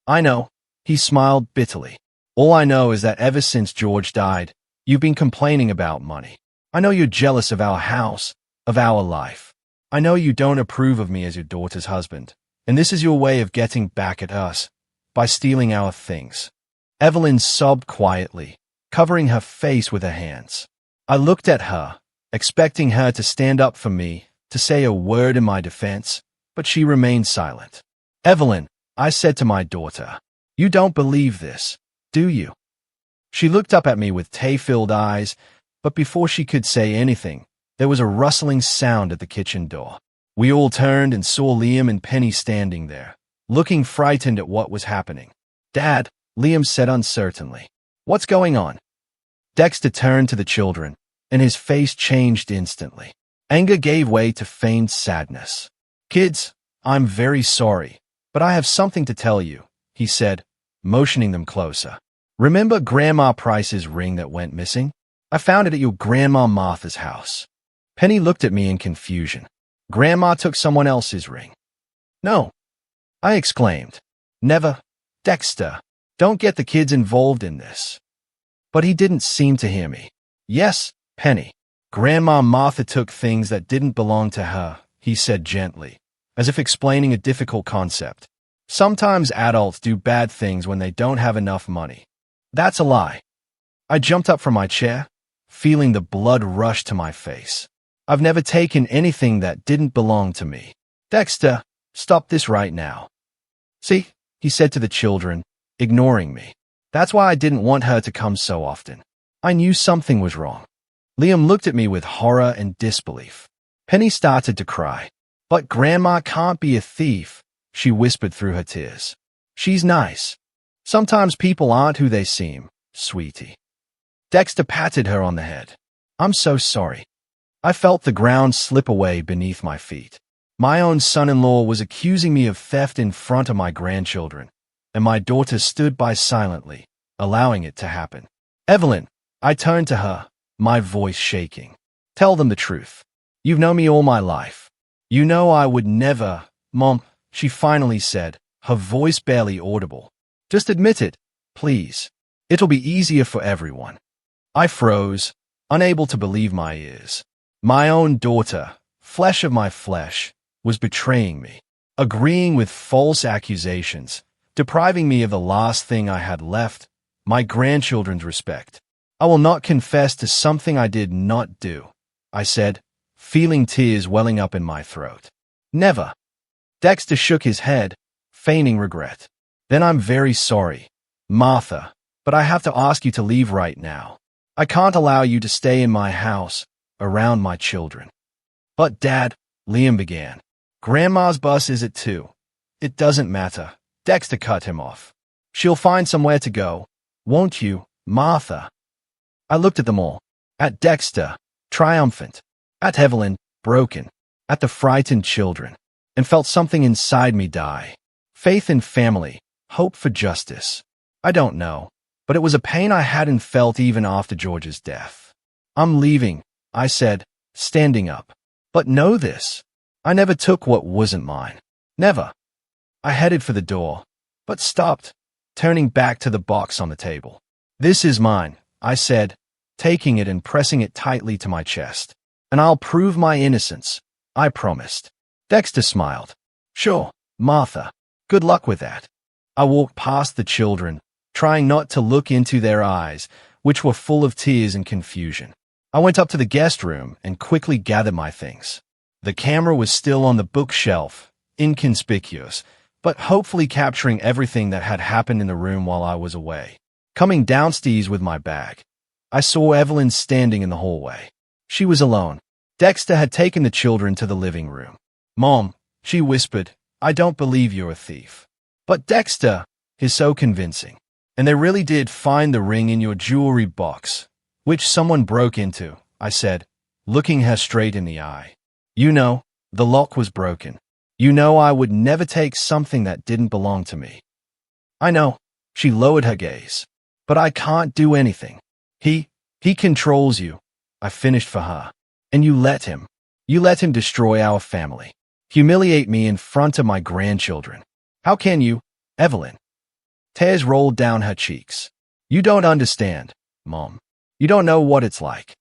"I know." He smiled bitterly. "All I know is that ever since George died, you've been complaining about money. I know you're jealous of our house, of our life. I know you don't approve of me as your daughter's husband, and this is your way of getting back at us, by stealing our things." Evelyn sobbed quietly, covering her face with her hands. I looked at her, expecting her to stand up for me, to say a word in my defense, but she remained silent. "Evelyn," I said to my daughter, "you don't believe this, do you?" She looked up at me with tear-filled eyes, but before she could say anything, there was a rustling sound at the kitchen door. We all turned and saw Liam and Penny standing there, looking frightened at what was happening. "Dad," Liam said uncertainly. "What's going on?" Dexter turned to the children, and his face changed instantly. Anger gave way to feigned sadness. "Kids, I'm very sorry, but I have something to tell you," he said, motioning them closer. "Remember Grandma Price's ring that went missing? I found it at your Grandma Martha's house." Penny looked at me in confusion. "Grandma took someone else's ring." "No," I exclaimed. "Never. Dexter, don't get the kids involved in this." But he didn't seem to hear me. "Yes, Penny. Grandma Martha took things that didn't belong to her, he said gently, as if explaining a difficult concept. Sometimes adults do bad things when they don't have enough money. That's a lie. I jumped up from my chair, feeling the blood rush to my face. I've never taken anything that didn't belong to me. Dexter, stop this right now. See, he said to the children, ignoring me. That's why I didn't want her to come so often. I knew something was wrong. Liam looked at me with horror and disbelief. Penny started to cry. But Grandma can't be a thief, she whispered through her tears. She's nice. Sometimes people aren't who they seem, sweetie. Dexter patted her on the head. I'm so sorry. I felt the ground slip away beneath my feet. My own son-in-law was accusing me of theft in front of my grandchildren, and my daughter stood by silently, allowing it to happen. Evelyn, I turned to her, my voice shaking. Tell them the truth. You've known me all my life. You know I would never, Mom, she finally said, her voice barely audible. Just admit it, please. It'll be easier for everyone. I froze, unable to believe my ears. My own daughter, flesh of my flesh, was betraying me, agreeing with false accusations, depriving me of the last thing I had left, my grandchildren's respect. I will not confess to something I did not do, I said, feeling tears welling up in my throat. Never. Dexter shook his head, feigning regret. Then I'm very sorry, Martha, but I have to ask you to leave right now. I can't allow you to stay in my house, around my children. But Dad, Liam began. Grandma's bus is at 2. It doesn't matter. Dexter cut him off. She'll find somewhere to go, won't you, Martha? I looked at them all. At Dexter, triumphant. At Evelyn, broken. At the frightened children. And felt something inside me die. Faith in family, hope for justice. I don't know, but it was a pain I hadn't felt even after George's death. I'm leaving, I said, standing up. But know this. I never took what wasn't mine. Never. I headed for the door, but stopped, turning back to the box on the table. This is mine, I said, taking it and pressing it tightly to my chest. And I'll prove my innocence, I promised. Dexter smiled. Sure, Martha. Good luck with that. I walked past the children, trying not to look into their eyes, which were full of tears and confusion. I went up to the guest room and quickly gathered my things. The camera was still on the bookshelf, inconspicuous, but hopefully capturing everything that had happened in the room while I was away. Coming downstairs with my bag, I saw Evelyn standing in the hallway. She was alone. Dexter had taken the children to the living room. Mom, she whispered, I don't believe you're a thief. But Dexter is so convincing. And they really did find the ring in your jewelry box, which someone broke into, I said, looking her straight in the eye. You know, the lock was broken. You know I would never take something that didn't belong to me. I know, she lowered her gaze. But I can't do anything. He controls you, I finished for her. And you let him. You let him destroy our family. Humiliate me in front of my grandchildren. How can you, Evelyn? Tears rolled down her cheeks. You don't understand, Mom. You don't know what it's like.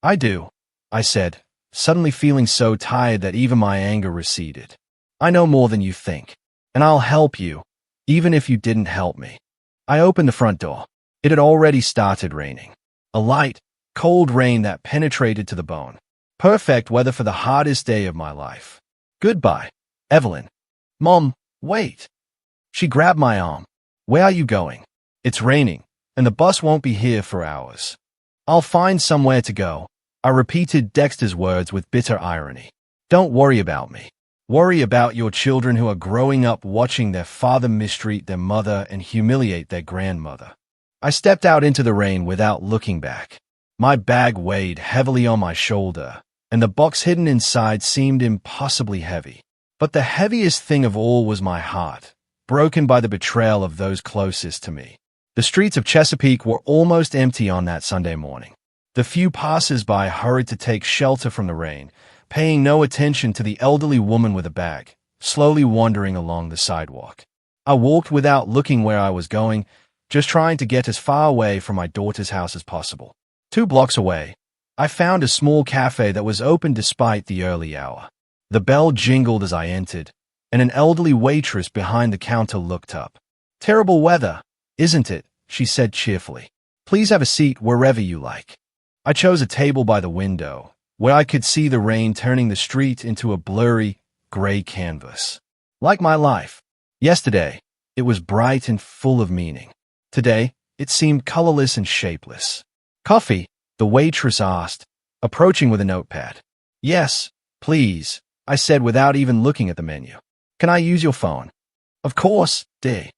I do, I said, suddenly feeling so tired that even my anger receded. I know more than you think, and I'll help you, even if you didn't help me. I opened the front door. It had already started raining. A light, cold rain that penetrated to the bone. Perfect weather for the hardest day of my life. Goodbye, Evelyn. Mom, wait. She grabbed my arm. Where are you going? It's raining, and the bus won't be here for hours. I'll find somewhere to go. I repeated Dexter's words with bitter irony. Don't worry about me. Worry about your children who are growing up watching their father mistreat their mother and humiliate their grandmother. I stepped out into the rain without looking back. My bag weighed heavily on my shoulder, and the box hidden inside seemed impossibly heavy. But the heaviest thing of all was my heart, broken by the betrayal of those closest to me. The streets of Chesapeake were almost empty on that Sunday morning. The few passers-by hurried to take shelter from the rain, paying no attention to the elderly woman with a bag, slowly wandering along the sidewalk. I walked without looking where I was going, just trying to get as far away from my daughter's house as possible. 2 blocks away, I found a small cafe that was open despite the early hour. The bell jingled as I entered, and an elderly waitress behind the counter looked up. "Terrible weather, isn't it?" she said cheerfully. "Please have a seat wherever you like." I chose a table by the window, where I could see the rain turning the street into a blurry, gray canvas. Like my life. Yesterday, it was bright and full of meaning. Today, it seemed colorless and shapeless. "Coffee?" the waitress asked, approaching with a notepad. "Yes, please," I said without even looking at the menu. "Can I use your phone?" "Of course, dear."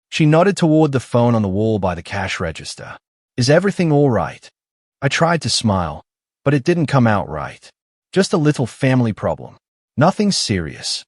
She nodded toward the phone on the wall by the cash register. "Is everything all right?" I tried to smile, but it didn't come out right. "Just a little family problem. Nothing serious."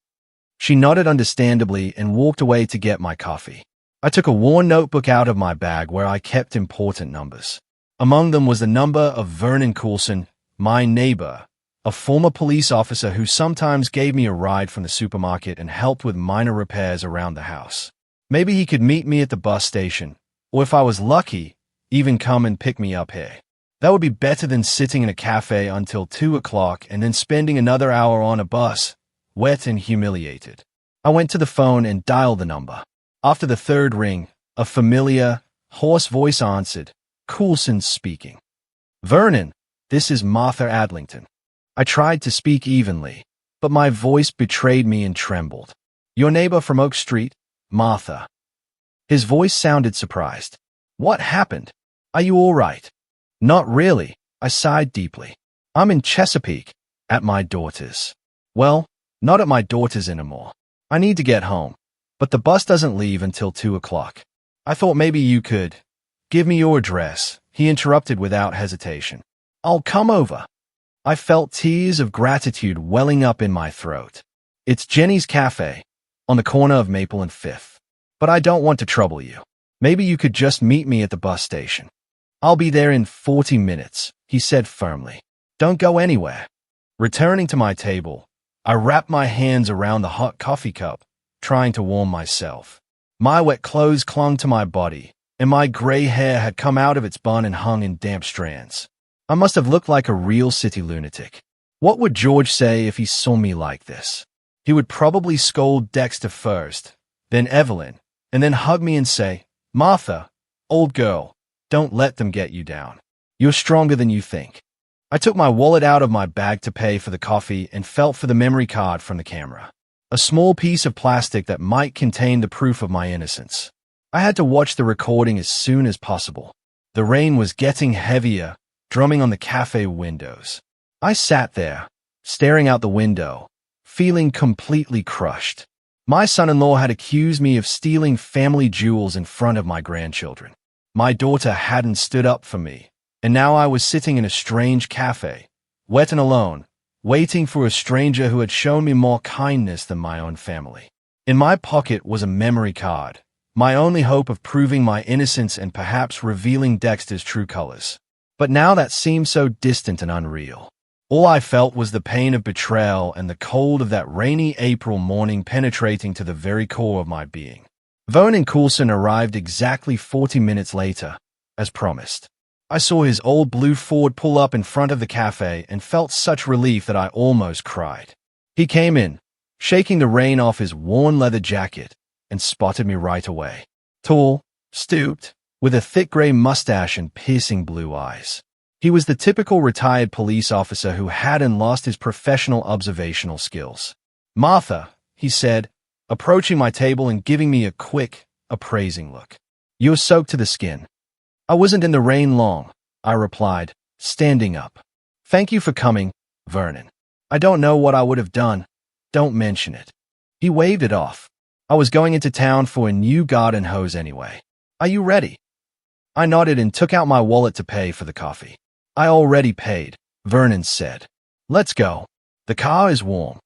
She nodded understandably and walked away to get my coffee. I took a worn notebook out of my bag where I kept important numbers. Among them was the number of Vernon Coulson, my neighbor, a former police officer who sometimes gave me a ride from the supermarket and helped with minor repairs around the house. Maybe he could meet me at the bus station, or if I was lucky, even come and pick me up here. That would be better than sitting in a cafe until 2 o'clock and then spending another hour on a bus, wet and humiliated. I went to the phone and dialed the number. After the third ring, a familiar, hoarse voice answered. "Coulson speaking." "Vernon, this is Martha Adlington." I tried to speak evenly, but my voice betrayed me and trembled. "Your neighbor from Oak Street, Martha." His voice sounded surprised. "What happened? Are you all right?" "Not really," I sighed deeply. "I'm in Chesapeake, at my daughter's." "Well, not at my daughter's anymore. I need to get home, but the bus doesn't leave until 2 o'clock. I thought maybe you could give me your address," he interrupted without hesitation. "I'll come over." I felt tears of gratitude welling up in my throat. "It's Jenny's Cafe, on the corner of Maple and Fifth. But I don't want to trouble you. Maybe you could just meet me at the bus station." "I'll be there in 40 minutes, he said firmly. "Don't go anywhere." Returning to my table, I wrapped my hands around the hot coffee cup, trying to warm myself. My wet clothes clung to my body, and my gray hair had come out of its bun and hung in damp strands. I must have looked like a real city lunatic. What would George say if he saw me like this? He would probably scold Dexter first, then Evelyn, and then hug me and say, "Martha, old girl, don't let them get you down. You're stronger than you think." I took my wallet out of my bag to pay for the coffee and felt for the memory card from the camera. A small piece of plastic that might contain the proof of my innocence. I had to watch the recording as soon as possible. The rain was getting heavier, drumming on the cafe windows. I sat there, staring out the window, feeling completely crushed. My son-in-law had accused me of stealing family jewels in front of my grandchildren. My daughter hadn't stood up for me, and now I was sitting in a strange cafe, wet and alone, waiting for a stranger who had shown me more kindness than my own family. In my pocket was a memory card, my only hope of proving my innocence and perhaps revealing Dexter's true colors. But now that seemed so distant and unreal. All I felt was the pain of betrayal and the cold of that rainy April morning penetrating to the very core of my being. Vernon Coulson arrived exactly 40 minutes later, as promised. I saw his old blue Ford pull up in front of the cafe and felt such relief that I almost cried. He came in, shaking the rain off his worn leather jacket, and spotted me right away. Tall, stooped, with a thick gray mustache and piercing blue eyes. He was the typical retired police officer who hadn't lost his professional observational skills. "Martha," he said, approaching my table and giving me a quick, appraising look. "You're soaked to the skin." "I wasn't in the rain long," I replied, standing up. "Thank you for coming, Vernon. I don't know what I would have done. Don't mention it." He waved it off. "I was going into town for a new garden hose anyway. Are you ready?" I nodded and took out my wallet to pay for the coffee. "I already paid," Vernon said. "Let's go. The car is warm."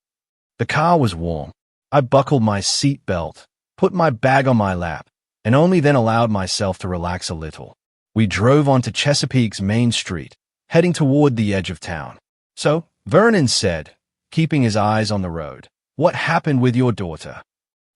The car was warm. I buckled my seat belt, put my bag on my lap, and only then allowed myself to relax a little. We drove onto Chesapeake's main street, heading toward the edge of town. "So," Vernon said, keeping his eyes on the road, "what happened with your daughter?"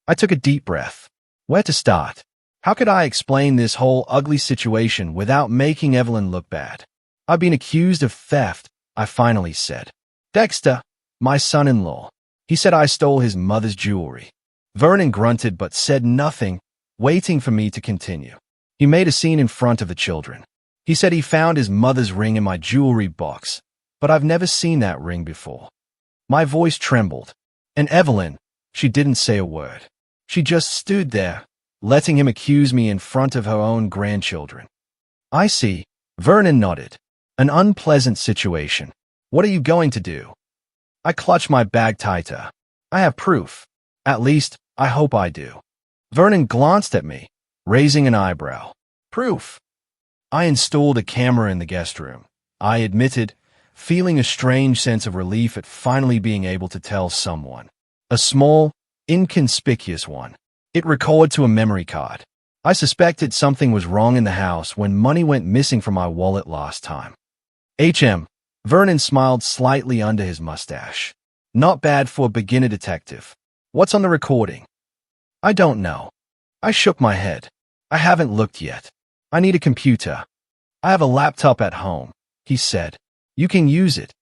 I took a deep breath. Where to start? How could I explain this whole ugly situation without making Evelyn look bad? I've been accused of theft, I finally said. Dexter, my son-in-law. He said I stole his mother's jewelry. Vernon grunted but said nothing, waiting for me to continue. He made a scene in front of the children. He said he found his mother's ring in my jewelry box, but I've never seen that ring before. My voice trembled. And Evelyn, she didn't say a word. She just stood there, letting him accuse me in front of her own grandchildren. I see. Vernon nodded. An unpleasant situation. What are you going to do? I clutched my bag tighter. I have proof. At least, I hope I do. Vernon glanced at me, raising an eyebrow. Proof? I installed a camera in the guest room, I admitted, feeling a strange sense of relief at finally being able to tell someone. A small, inconspicuous one. It recorded to a memory card. I suspected something was wrong in the house when money went missing from my wallet last time. Vernon smiled slightly under his mustache. Not bad for a beginner detective. What's on the recording? I don't know. I shook my head. I haven't looked yet. I need a computer. I have a laptop at home, he said. You can use it.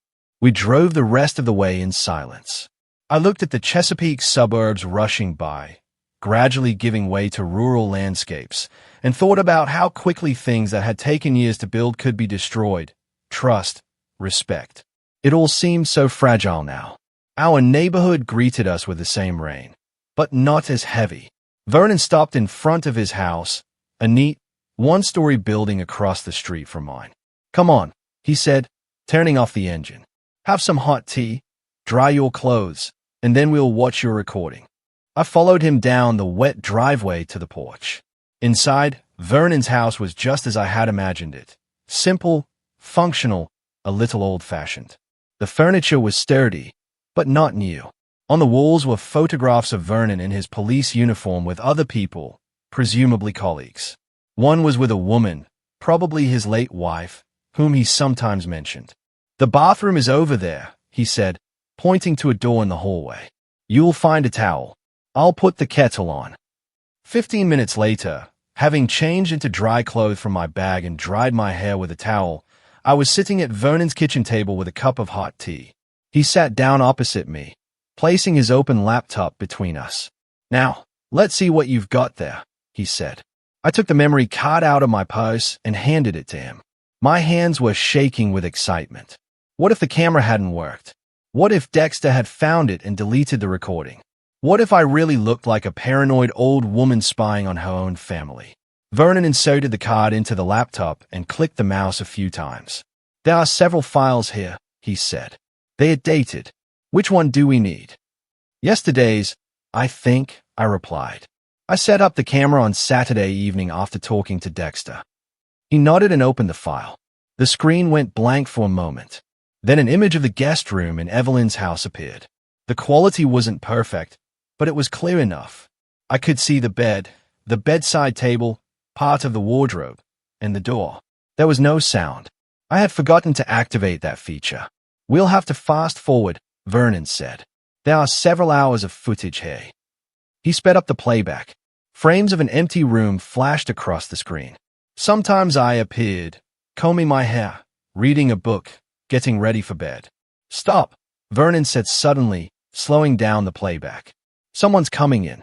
We drove the rest of the way in silence. I looked at the Chesapeake suburbs rushing by, gradually giving way to rural landscapes, and thought about how quickly things that had taken years to build could be destroyed. Trust, respect. It all seemed so fragile now. Our neighborhood greeted us with the same rain, but not as heavy. Vernon stopped in front of his house, a neat, one-story building across the street from mine. Come on, he said, turning off the engine. Have some hot tea, dry your clothes, and then we'll watch your recording. I followed him down the wet driveway to the porch. Inside, Vernon's house was just as I had imagined it. Simple, functional, a little old-fashioned. The furniture was sturdy, but not new. On the walls were photographs of Vernon in his police uniform with other people, presumably colleagues. One was with a woman, probably his late wife, whom he sometimes mentioned. The bathroom is over there, he said, pointing to a door in the hallway. You'll find a towel. I'll put the kettle on. 15 minutes later, having changed into dry clothes from my bag and dried my hair with a towel, I was sitting at Vernon's kitchen table with a cup of hot tea. He sat down opposite me, placing his open laptop between us. Now, let's see what you've got there, he said. I took the memory card out of my purse and handed it to him. My hands were shaking with excitement. What if the camera hadn't worked? What if Dexter had found it and deleted the recording? What if I really looked like a paranoid old woman spying on her own family? Vernon inserted the card into the laptop and clicked the mouse a few times. There are several files here, he said. They are dated. Which one do we need? Yesterday's, I think, I replied. I set up the camera on Saturday evening after talking to Dexter. He nodded and opened the file. The screen went blank for a moment. Then an image of the guest room in Evelyn's house appeared. The quality wasn't perfect, but it was clear enough. I could see the bed, the bedside table, part of the wardrobe, and the door. There was no sound. I had forgotten to activate that feature. We'll have to fast forward, Vernon said. There are several hours of footage here. He sped up the playback. Frames of an empty room flashed across the screen. Sometimes I appeared, combing my hair, reading a book, getting ready for bed. Stop, Vernon said suddenly, slowing down the playback. Someone's coming in.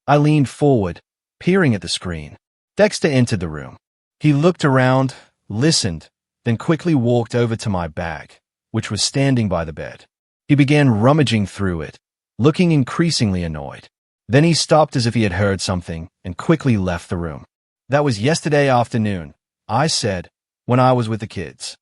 I leaned forward, peering at the screen. Dexter entered the room. He looked around, listened, then quickly walked over to my bag, which was standing by the bed. He began rummaging through it, looking increasingly annoyed. Then he stopped as if he had heard something and quickly left the room. That was yesterday afternoon, I said, when I was with the kids.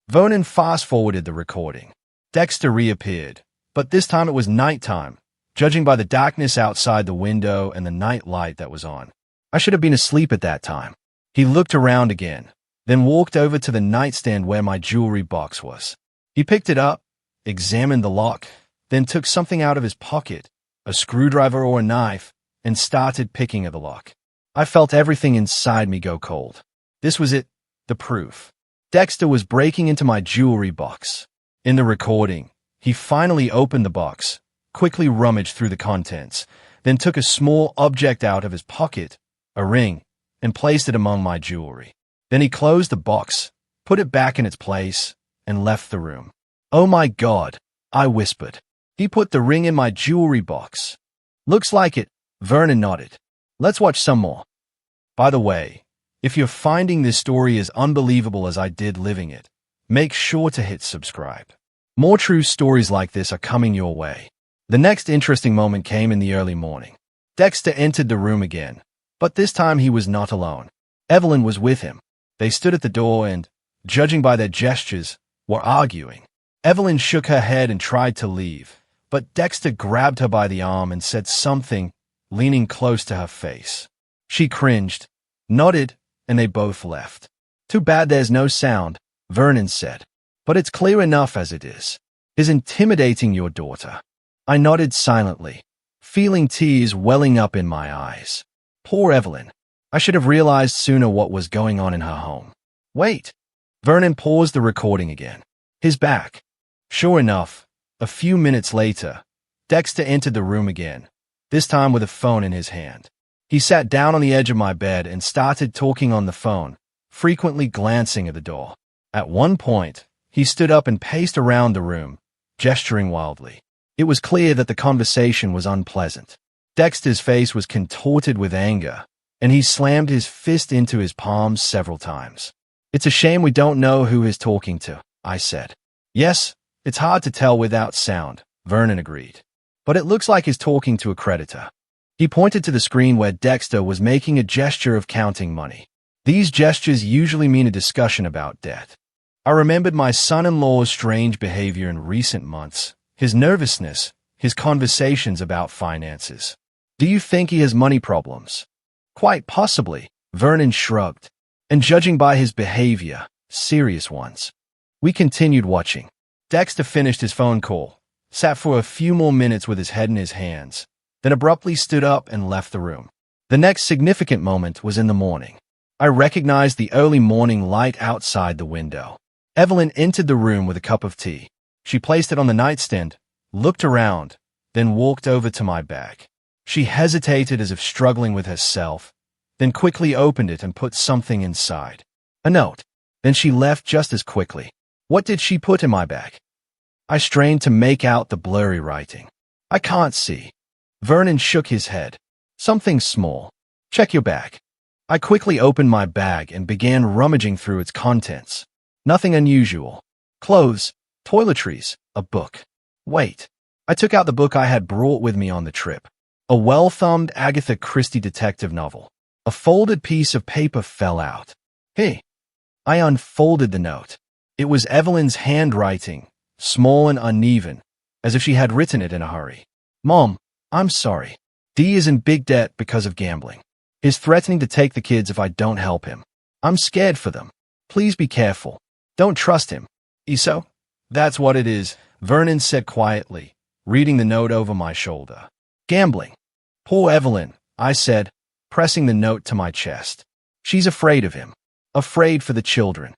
Vernon fast-forwarded the recording. Dexter reappeared, but this time it was nighttime, judging by the darkness outside the window and the night light that was on. I should have been asleep at that time. He looked around again, then walked over to the nightstand where my jewelry box was. He picked it up, examined the lock, then took something out of his pocket, a screwdriver or a knife, and started picking at the lock. I felt everything inside me go cold. This was it, the proof. Dexter was breaking into my jewelry box. In the recording, he finally opened the box, quickly rummaged through the contents, then took a small object out of his pocket, a ring, and placed it among my jewelry. Then he closed the box, put it back in its place, and left the room. "Oh my God," I whispered. "He put the ring in my jewelry box." "Looks like it," Vernon nodded. "Let's watch some more." By the way, if you're finding this story as unbelievable as I did living it, make sure to hit subscribe. More true stories like this are coming your way. The next interesting moment came in the early morning. Dexter entered the room again, but this time he was not alone. Evelyn was with him. They stood at the door and, judging by their gestures, were arguing. Evelyn shook her head and tried to leave, but Dexter grabbed her by the arm and said something, leaning close to her face. She cringed, nodded, and they both left. "Too bad there's no sound," Vernon said. "But it's clear enough as it is. Is intimidating your daughter." I nodded silently, feeling tears welling up in my eyes. Poor Evelyn. I should have realized sooner what was going on in her home. "Wait." Vernon paused the recording again. His back. Sure enough, a few minutes later, Dexter entered the room again, this time with a phone in his hand. He sat down on the edge of my bed and started talking on the phone, frequently glancing at the door. At one point, he stood up and paced around the room, gesturing wildly. It was clear that the conversation was unpleasant. Dexter's face was contorted with anger, and he slammed his fist into his palms several times. "It's a shame we don't know who he's talking to," I said. "Yes, it's hard to tell without sound," Vernon agreed. "But it looks like he's talking to a creditor." He pointed to the screen where Dexter was making a gesture of counting money. These gestures usually mean a discussion about debt. I remembered my son-in-law's strange behavior in recent months, his nervousness, his conversations about finances. "Do you think he has money problems?" "Quite possibly," Vernon shrugged. "And judging by his behavior, serious ones." We continued watching. Dexter finished his phone call, sat for a few more minutes with his head in his hands, then abruptly stood up and left the room. The next significant moment was in the morning. I recognized the early morning light outside the window. Evelyn entered the room with a cup of tea. She placed it on the nightstand, looked around, then walked over to my bag. She hesitated as if struggling with herself, then quickly opened it and put something inside. A note. Then she left just as quickly. What did she put in my bag? I strained to make out the blurry writing. "I can't see." Vernon shook his head. "Something small. Check your bag." I quickly opened my bag and began rummaging through its contents. Nothing unusual. Clothes, toiletries, a book. Wait. I took out the book I had brought with me on the trip. A well-thumbed Agatha Christie detective novel. A folded piece of paper fell out. "Hey." I unfolded the note. It was Evelyn's handwriting, small and uneven, as if she had written it in a hurry. "Mom, I'm sorry. D is in big debt because of gambling. He's threatening to take the kids if I don't help him. I'm scared for them. Please be careful. Don't trust him." "Eso? That's what it is," Vernon said quietly, reading the note over my shoulder. "Gambling. Poor Evelyn," I said, pressing the note to my chest. "She's afraid of him. Afraid for the children."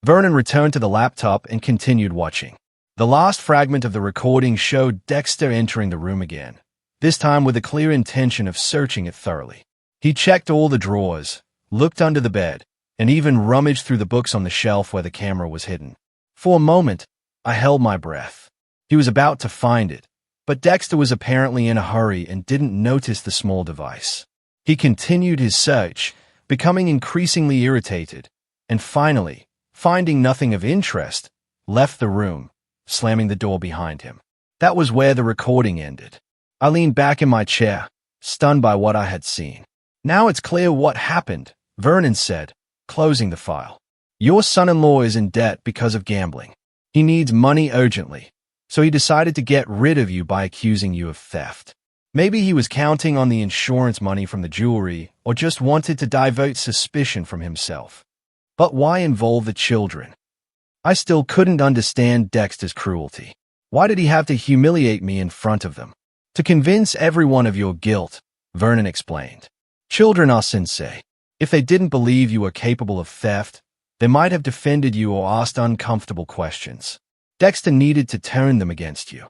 Vernon returned to the laptop and continued watching. The last fragment of the recording showed Dexter entering the room again, this time with a clear intention of searching it thoroughly. He checked all the drawers, looked under the bed, and even rummaged through the books on the shelf where the camera was hidden. For a moment, I held my breath. He was about to find it, but Dexter was apparently in a hurry and didn't notice the small device. He continued his search, becoming increasingly irritated, and finally, finding nothing of interest, left the room, slamming the door behind him. That was where the recording ended. I leaned back in my chair, stunned by what I had seen. "Now it's clear what happened," Vernon said, closing the file. "Your son-in-law is in debt because of gambling. He needs money urgently, so he decided to get rid of you by accusing you of theft. Maybe he was counting on the insurance money from the jewelry or just wanted to divert suspicion from himself. But why involve the children?" I still couldn't understand Dexter's cruelty. Why did he have to humiliate me in front of them? "To convince everyone of your guilt," Vernon explained. "Children are sincere. If they didn't believe you were capable of theft, they might have defended you or asked uncomfortable questions. Dexter needed to turn them against you."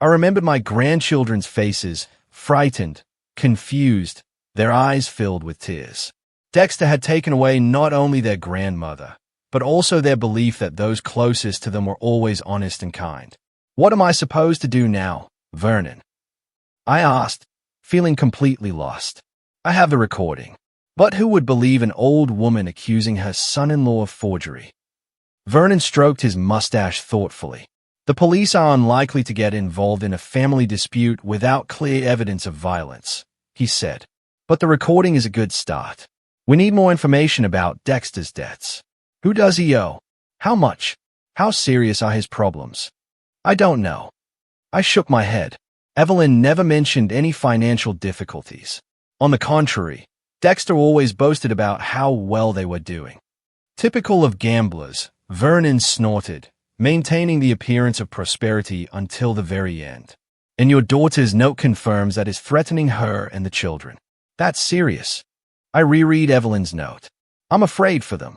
I remembered my grandchildren's faces, frightened, confused, their eyes filled with tears. Dexter had taken away not only their grandmother, but also their belief that those closest to them were always honest and kind. What am I supposed to do now, Vernon? I asked, feeling completely lost. I have the recording. But who would believe an old woman accusing her son-in-law of forgery? Vernon stroked his mustache thoughtfully. The police are unlikely to get involved in a family dispute without clear evidence of violence, he said. But the recording is a good start. We need more information about Dexter's debts. Who does he owe? How much? How serious are his problems? I don't know. I shook my head. Evelyn never mentioned any financial difficulties. On the contrary, Dexter always boasted about how well they were doing. Typical of gamblers, Vernon snorted, maintaining the appearance of prosperity until the very end. And your daughter's note confirms that is threatening her and the children. That's serious. I reread Evelyn's note. I'm afraid for them.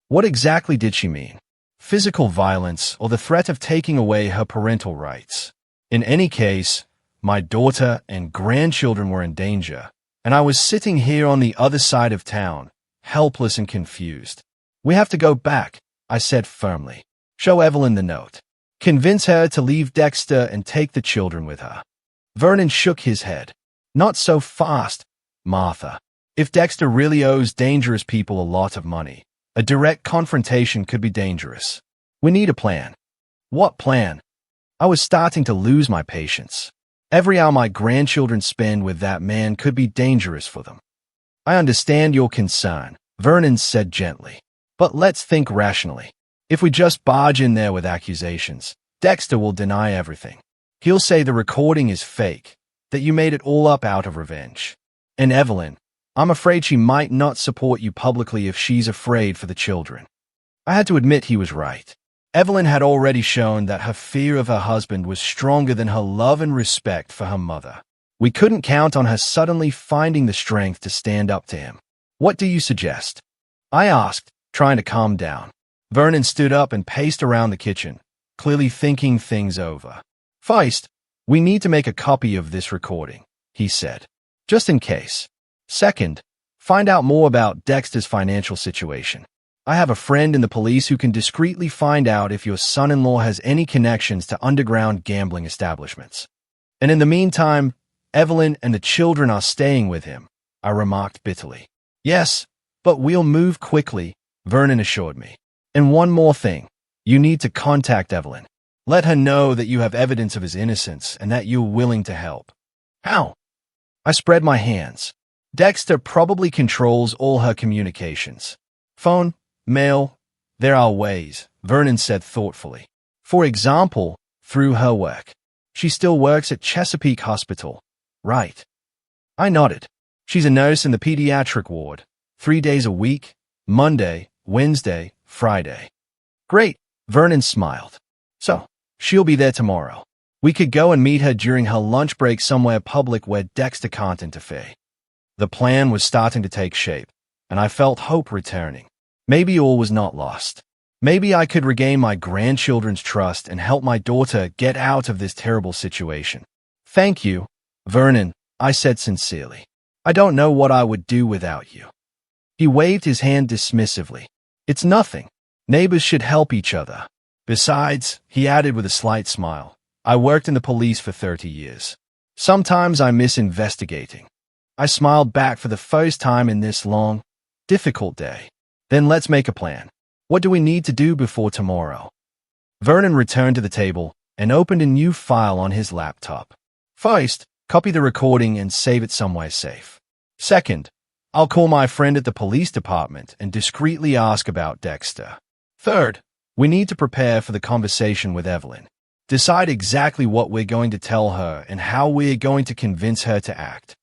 What exactly did she mean? Physical violence or the threat of taking away her parental rights? In any case, my daughter and grandchildren were in danger, and I was sitting here on the other side of town, helpless and confused. We have to go back, I said firmly. Show Evelyn the note. Convince her to leave Dexter and take the children with her. Vernon shook his head. Not so fast, Martha. If Dexter really owes dangerous people a lot of money, a direct confrontation could be dangerous. We need a plan. What plan? I was starting to lose my patience. Every hour my grandchildren spend with that man could be dangerous for them. I understand your concern, Vernon said gently. But let's think rationally. If we just barge in there with accusations, Dexter will deny everything. He'll say the recording is fake, that you made it all up out of revenge. And Evelyn, I'm afraid she might not support you publicly if she's afraid for the children. I had to admit he was right. Evelyn had already shown that her fear of her husband was stronger than her love and respect for her mother. We couldn't count on her suddenly finding the strength to stand up to him. What do you suggest? I asked, trying to calm down. Vernon stood up and paced around the kitchen, clearly thinking things over. First, we need to make a copy of this recording, he said, just in case. Second, find out more about Dexter's financial situation. I have a friend in the police who can discreetly find out if your son-in-law has any connections to underground gambling establishments. And in the meantime, Evelyn and the children are staying with him, I remarked bitterly. Yes, but we'll move quickly, Vernon assured me. And one more thing. You need to contact Evelyn. Let her know that you have evidence of his innocence and that you're willing to help. How? I spread my hands. Dexter probably controls all her communications. Phone, mail, there are ways, Vernon said thoughtfully. For example, through her work. She still works at Chesapeake Hospital, right? I nodded. She's a nurse in the pediatric ward, 3 days a week, Monday, Wednesday, Friday. Great, Vernon smiled. So, she'll be there tomorrow. We could go and meet her during her lunch break somewhere public where Dexter can't interfere. The plan was starting to take shape, and I felt hope returning. Maybe all was not lost. Maybe I could regain my grandchildren's trust and help my daughter get out of this terrible situation. Thank you, Vernon, I said sincerely. I don't know what I would do without you. He waved his hand dismissively. It's nothing. Neighbors should help each other. Besides, he added with a slight smile, I worked in the police for 30 years. Sometimes I miss investigating. I smiled back for the first time in this long, difficult day. Then let's make a plan. What do we need to do before tomorrow? Vernon returned to the table and opened a new file on his laptop. First, copy the recording and save it somewhere safe. Second, I'll call my friend at the police department and discreetly ask about Dexter. Third, we need to prepare for the conversation with Evelyn. Decide exactly what we're going to tell her and how we're going to convince her to act.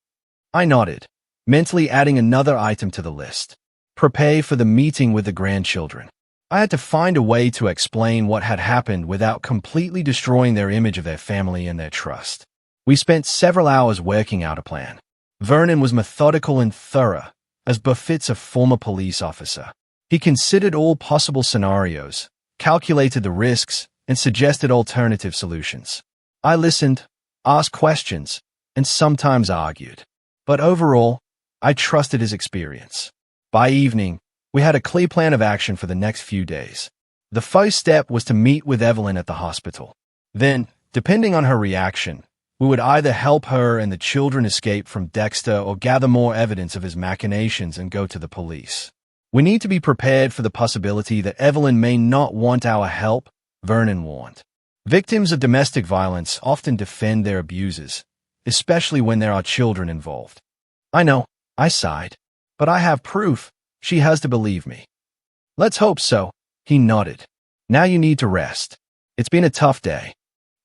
I nodded, mentally adding another item to the list. Prepare for the meeting with the grandchildren. I had to find a way to explain what had happened without completely destroying their image of their family and their trust. We spent several hours working out a plan. Vernon was methodical and thorough, as befits a former police officer. He considered all possible scenarios, calculated the risks, and suggested alternative solutions. I listened, asked questions, and sometimes argued. But overall, I trusted his experience. By evening, We had a clear plan of action for the next few days. The first step was to meet with Evelyn at the hospital. Then, depending on her reaction, we would either help her and the children escape from Dexter or gather more evidence of his machinations and go to the police. We need to be prepared for the possibility that Evelyn may not want our help, Vernon warned. Victims of domestic violence often defend their abusers, especially when there are children involved. I know, I sighed. But I have proof. She has to believe me. Let's hope so, he nodded. Now you need to rest. It's been a tough day.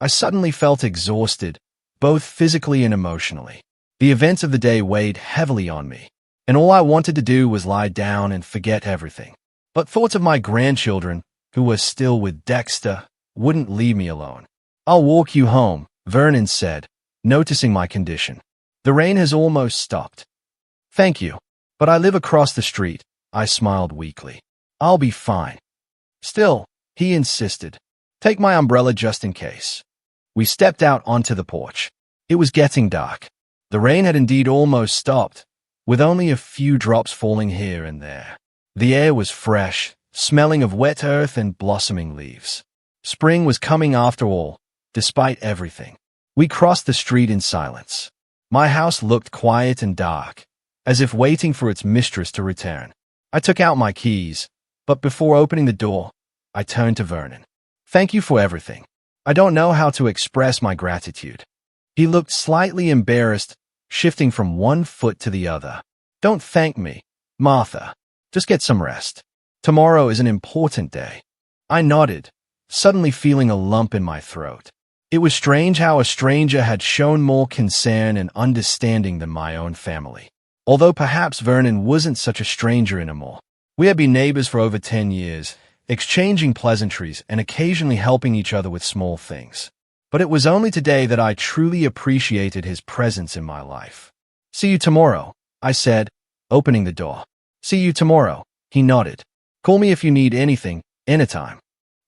I suddenly felt exhausted, both physically and emotionally. The events of the day weighed heavily on me, and all I wanted to do was lie down and forget everything. But thoughts of my grandchildren, who were still with Dexter, wouldn't leave me alone. I'll walk you home, Vernon said, noticing my condition. The rain has almost stopped. Thank you. But I live across the street, I smiled weakly. I'll be fine. Still, he insisted. Take my umbrella just in case. We stepped out onto the porch. It was getting dark. The rain had indeed almost stopped, with only a few drops falling here and there. The air was fresh, smelling of wet earth and blossoming leaves. Spring was coming after all, despite everything. We crossed the street in silence. My house looked quiet and dark, as if waiting for its mistress to return. I took out my keys, but before opening the door, I turned to Vernon. Thank you for everything. I don't know how to express my gratitude. He looked slightly embarrassed, shifting from one foot to the other. Don't thank me, Martha. Just get some rest. Tomorrow is an important day. I nodded, suddenly feeling a lump in my throat. It was strange how a stranger had shown more concern and understanding than my own family. Although perhaps Vernon wasn't such a stranger anymore. We had been neighbors for over 10 years, exchanging pleasantries and occasionally helping each other with small things. But it was only today that I truly appreciated his presence in my life. See you tomorrow, I said, opening the door. See you tomorrow, he nodded. Call me if you need anything, anytime.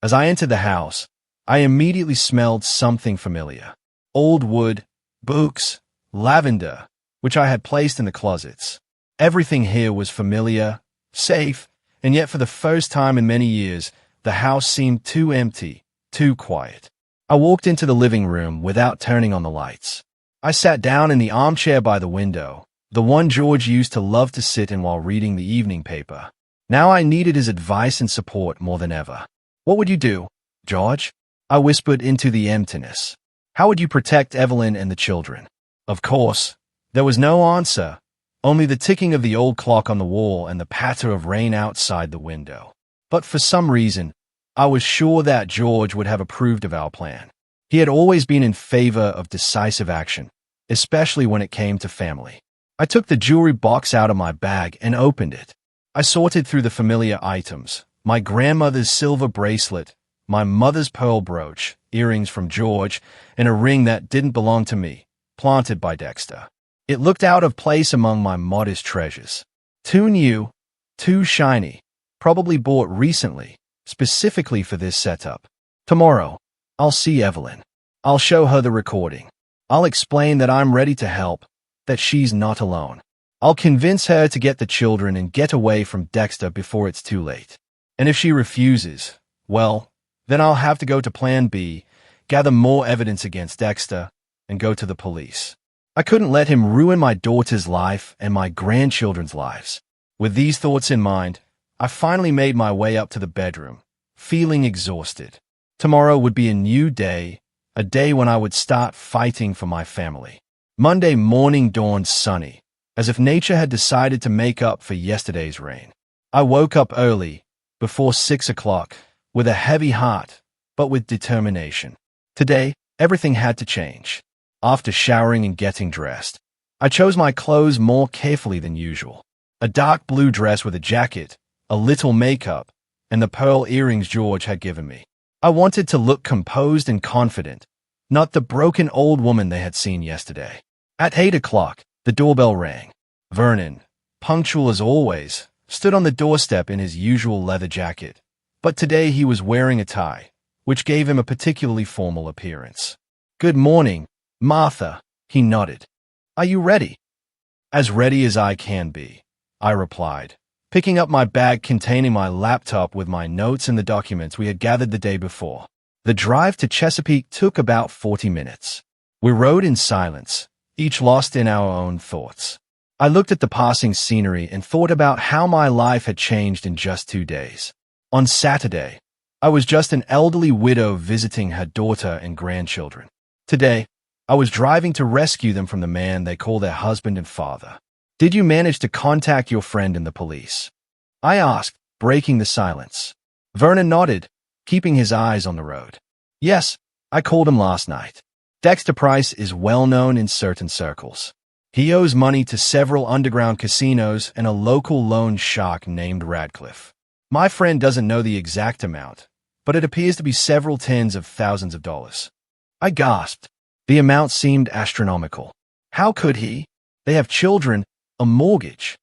As I entered the house, I immediately smelled something familiar. Old wood, books, lavender, which I had placed in the closets. Everything here was familiar, safe, and yet for the first time in many years, the house seemed too empty, too quiet. I walked into the living room without turning on the lights. I sat down in the armchair by the window, the one George used to love to sit in while reading the evening paper. Now I needed his advice and support more than ever. What would you do, George? I whispered into the emptiness. How would you protect Evelyn and the children? Of course. There was no answer, only the ticking of the old clock on the wall and the patter of rain outside the window. But for some reason, I was sure that George would have approved of our plan. He had always been in favor of decisive action, especially when it came to family. I took the jewelry box out of my bag and opened it. I sorted through the familiar items, my grandmother's silver bracelet, my mother's pearl brooch, earrings from George, and a ring that didn't belong to me, planted by Dexter. It looked out of place among my modest treasures. Too new, too shiny, probably bought recently, specifically for this setup. Tomorrow, I'll see Evelyn. I'll show her the recording. I'll explain that I'm ready to help, that she's not alone. I'll convince her to get the children and get away from Dexter before it's too late. And if she refuses, well, then I'll have to go to Plan B, gather more evidence against Dexter, and go to the police. I couldn't let him ruin my daughter's life and my grandchildren's lives. With these thoughts in mind, I finally made my way up to the bedroom, feeling exhausted. Tomorrow would be a new day, a day when I would start fighting for my family. Monday morning dawned sunny, as if nature had decided to make up for yesterday's rain. I woke up early, before 6 o'clock, with a heavy heart, but with determination. Today, everything had to change. After showering and getting dressed, I chose my clothes more carefully than usual. A dark blue dress with a jacket, a little makeup, and the pearl earrings George had given me. I wanted to look composed and confident, not the broken old woman they had seen yesterday. At 8 o'clock, the doorbell rang. Vernon, punctual as always, stood on the doorstep in his usual leather jacket, but today he was wearing a tie, which gave him a particularly formal appearance. Good morning, Martha, he nodded. Are you ready? As ready as I can be, I replied, picking up my bag containing my laptop with my notes and the documents we had gathered the day before. The drive to Chesapeake took about 40 minutes. We rode in silence, each lost in our own thoughts. I looked at the passing scenery and thought about how my life had changed in just 2 days. On Saturday, I was just an elderly widow visiting her daughter and grandchildren. Today, I was driving to rescue them from the man they call their husband and father. Did you manage to contact your friend and the police? I asked, breaking the silence. Vernon nodded, keeping his eyes on the road. Yes, I called him last night. Dexter Price is well known in certain circles. He owes money to several underground casinos and a local loan shark named Radcliffe. My friend doesn't know the exact amount, but it appears to be several tens of thousands of dollars. I gasped. The amount seemed astronomical. How could he? They have children, a mortgage.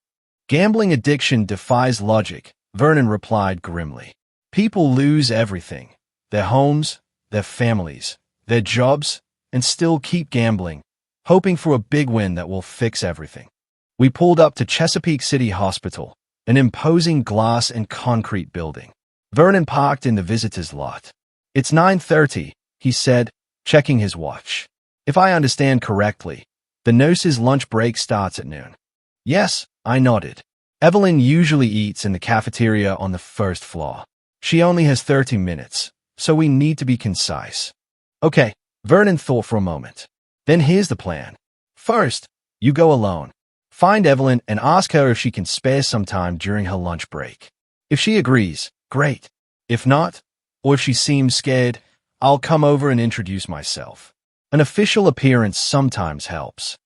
Gambling addiction defies logic, Vernon replied grimly. People lose everything. Their homes, their families, their jobs, and still keep gambling, hoping for a big win that will fix everything. We pulled up to Chesapeake City Hospital, an imposing glass and concrete building. Vernon parked in the visitor's lot. It's 9:30, he said, checking his watch. If I understand correctly, the nurse's lunch break starts at noon. Yes, I nodded. Evelyn usually eats in the cafeteria on the first floor. She only has 30 minutes, so we need to be concise. Okay, Vernon thought for a moment. Then here's the plan. First, you go alone. Find Evelyn and ask her if she can spare some time during her lunch break. If she agrees, great. If not, or if she seems scared, I'll come over and introduce myself. An official appearance sometimes helps.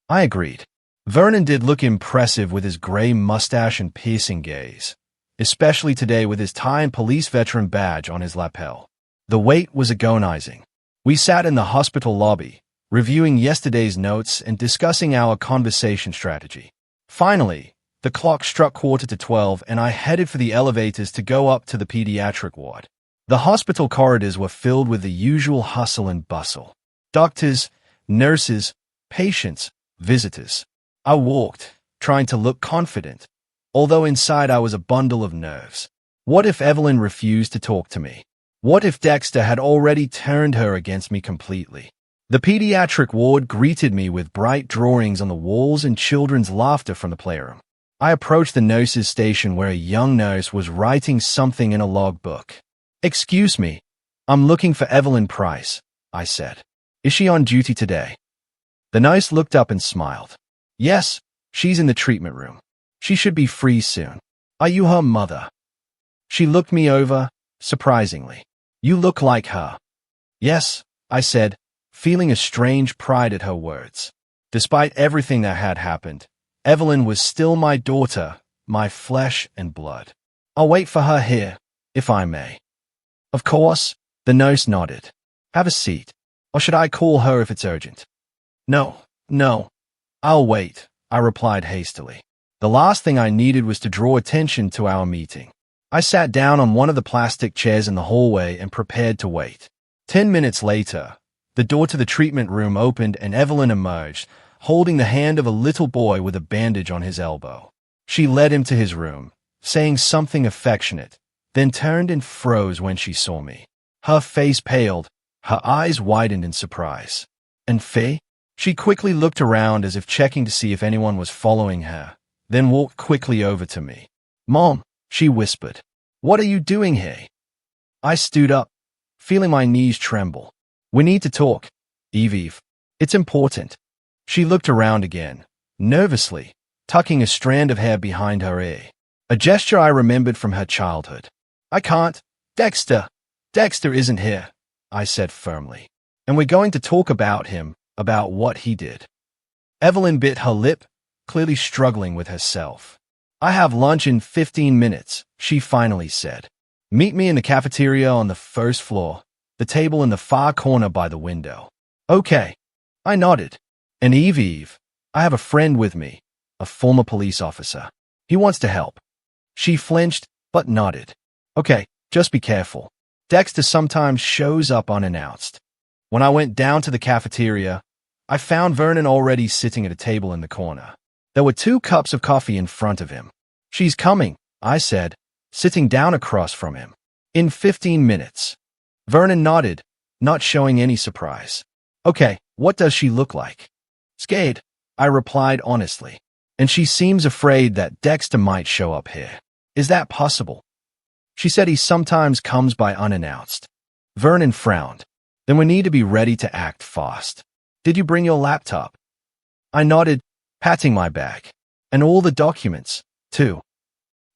I agreed. Vernon did look impressive with his gray mustache and piercing gaze, especially today with his tie and police veteran badge on his lapel. The wait was agonizing. We sat in the hospital lobby, reviewing yesterday's notes and discussing our conversation strategy. Finally, the clock struck 11:45 and I headed for the elevators to go up to the pediatric ward. The hospital corridors were filled with the usual hustle and bustle. Doctors, nurses, patients, visitors. I walked, trying to look confident, although inside I was a bundle of nerves. What if Evelyn refused to talk to me? What if Dexter had already turned her against me completely? The pediatric ward greeted me with bright drawings on the walls and children's laughter from the playroom. I approached the nurse's station where a young nurse was writing something in a logbook. Excuse me, I'm looking for Evelyn Price, I said. Is she on duty today? The nurse looked up and smiled. Yes, she's in the treatment room. She should be free soon. Are you her mother? She looked me over, surprisingly. You look like her. Yes, I said, feeling a strange pride at her words. Despite everything that had happened, Evelyn was still my daughter, my flesh and blood. I'll wait for her here, if I may. Of course, the nurse nodded. Have a seat. Or should I call her if it's urgent? No. I'll wait, I replied hastily. The last thing I needed was to draw attention to our meeting. I sat down on one of the plastic chairs in the hallway and prepared to wait. 10 minutes later, the door to the treatment room opened and Evelyn emerged, holding the hand of a little boy with a bandage on his elbow. She led him to his room, saying something affectionate, then turned and froze when she saw me. Her face paled, her eyes widened in surprise. And Faye? She quickly looked around as if checking to see if anyone was following her, then walked quickly over to me. Mom, she whispered. What are you doing here? I stood up, feeling my knees tremble. We need to talk, Eve. It's important. She looked around again, nervously, tucking a strand of hair behind her ear, a gesture I remembered from her childhood. I can't. Dexter isn't here, I said firmly. And we're going to talk about him, about what he did. Evelyn bit her lip, clearly struggling with herself. I have lunch in 15 minutes, she finally said. Meet me in the cafeteria on the first floor, the table in the far corner by the window. Okay. I nodded. And Eve, I have a friend with me, a former police officer. He wants to help. She flinched, but nodded. Okay, just be careful. Dexter sometimes shows up unannounced. When I went down to the cafeteria, I found Vernon already sitting at a table in the corner. There were 2 cups of coffee in front of him. She's coming, I said, sitting down across from him. In 15 minutes. Vernon nodded, not showing any surprise. Okay, what does she look like? Scared, I replied honestly. And she seems afraid that Dexter might show up here. Is that possible? She said he sometimes comes by unannounced. Vernon frowned. Then we need to be ready to act fast. Did you bring your laptop? I nodded, patting my bag. And all the documents, too.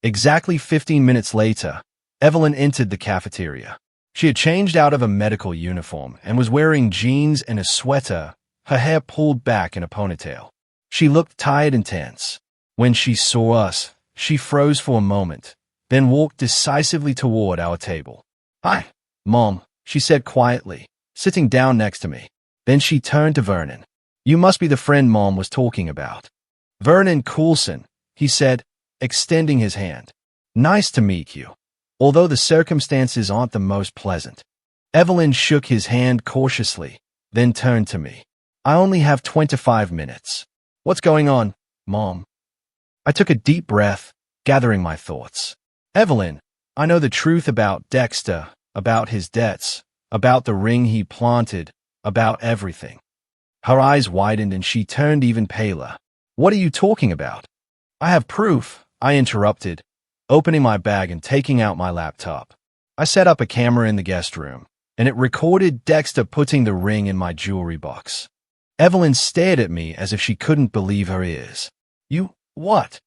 Exactly 15 minutes later, Evelyn entered the cafeteria. She had changed out of a medical uniform and was wearing jeans and a sweater, her hair pulled back in a ponytail. She looked tired and tense. When she saw us, she froze for a moment, then walked decisively toward our table. Hi, Mom, she said quietly, sitting down next to me. Then she turned to Vernon. You must be the friend Mom was talking about. Vernon Coulson, he said, extending his hand. Nice to meet you. Although the circumstances aren't the most pleasant. Evelyn shook his hand cautiously, then turned to me. I only have 25 minutes. What's going on, Mom? I took a deep breath, gathering my thoughts. Evelyn, I know the truth about Dexter, about his debts, about the ring he planted, about everything. Her eyes widened and she turned even paler. What are you talking about? I have proof, I interrupted, opening my bag and taking out my laptop. I set up a camera in the guest room, and it recorded Dexter putting the ring in my jewelry box. Evelyn stared at me as if she couldn't believe her ears. You, what?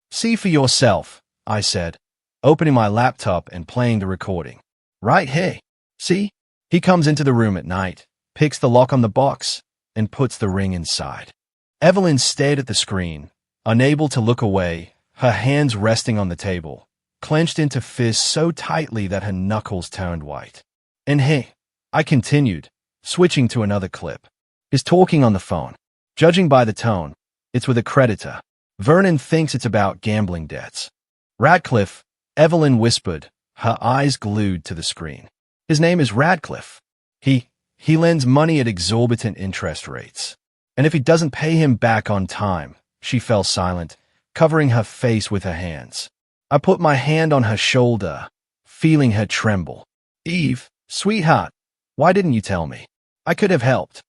See for yourself, I said, opening my laptop and playing the recording. Right here. See? He comes into the room at night, picks the lock on the box, and puts the ring inside. Evelyn stared at the screen, unable to look away, her hands resting on the table, clenched into fists so tightly that her knuckles turned white. And hey, I continued, switching to another clip. Is talking on the phone. Judging by the tone, it's with a creditor. Vernon thinks it's about gambling debts. Radcliffe, Evelyn whispered, her eyes glued to the screen. His name is Radcliffe. He lends money at exorbitant interest rates. And if he doesn't pay him back on time, she fell silent, covering her face with her hands. I put my hand on her shoulder, feeling her tremble. Eve, sweetheart, why didn't you tell me? I could have helped.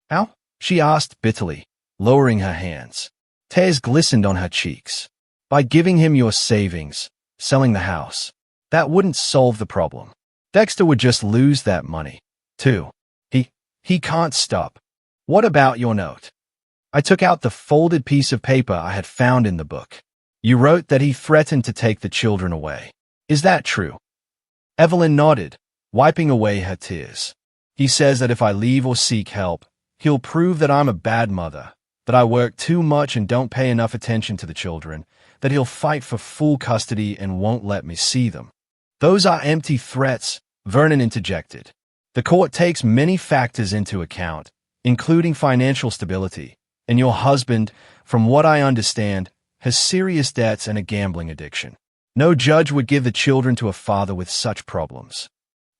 How? She asked bitterly, lowering her hands. Tears glistened on her cheeks. By giving him your savings, selling the house. That wouldn't solve the problem. Dexter would just lose that money, too. He can't stop. What about your note? I took out the folded piece of paper I had found in the book. You wrote that he threatened to take the children away. Is that true? Evelyn nodded, wiping away her tears. He says that if I leave or seek help, he'll prove that I'm a bad mother, that I work too much and don't pay enough attention to the children, that he'll fight for full custody and won't let me see them. Those are empty threats, Vernon interjected. The court takes many factors into account, including financial stability, and your husband, from what I understand, has serious debts and a gambling addiction. No judge would give the children to a father with such problems.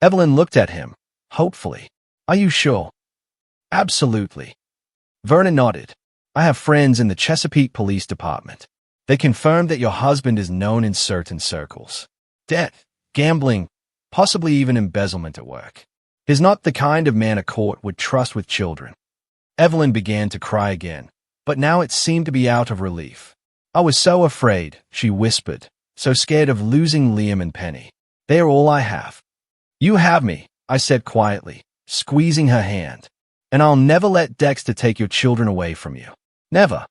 Evelyn looked at him, hopefully. Are you sure? Absolutely. Vernon nodded. I have friends in the Chesapeake Police Department. They confirmed that your husband is known in certain circles. Debt, gambling, possibly even embezzlement at work. He's not the kind of man a court would trust with children. Evelyn began to cry again, but now it seemed to be out of relief. I was so afraid, she whispered, so scared of losing Liam and Penny. They're all I have. You have me, I said quietly, squeezing her hand. And I'll never let Dexter take your children away from you. Never.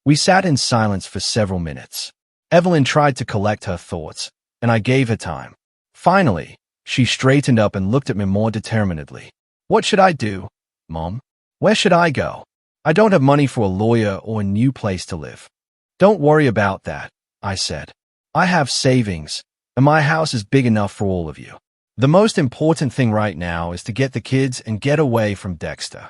We sat in silence for several minutes. Evelyn tried to collect her thoughts, and I gave her time. Finally, she straightened up and looked at me more determinedly. What should I do, Mom? Where should I go? I don't have money for a lawyer or a new place to live. Don't worry about that, I said. I have savings, and my house is big enough for all of you. The most important thing right now is to get the kids and get away from Dexter.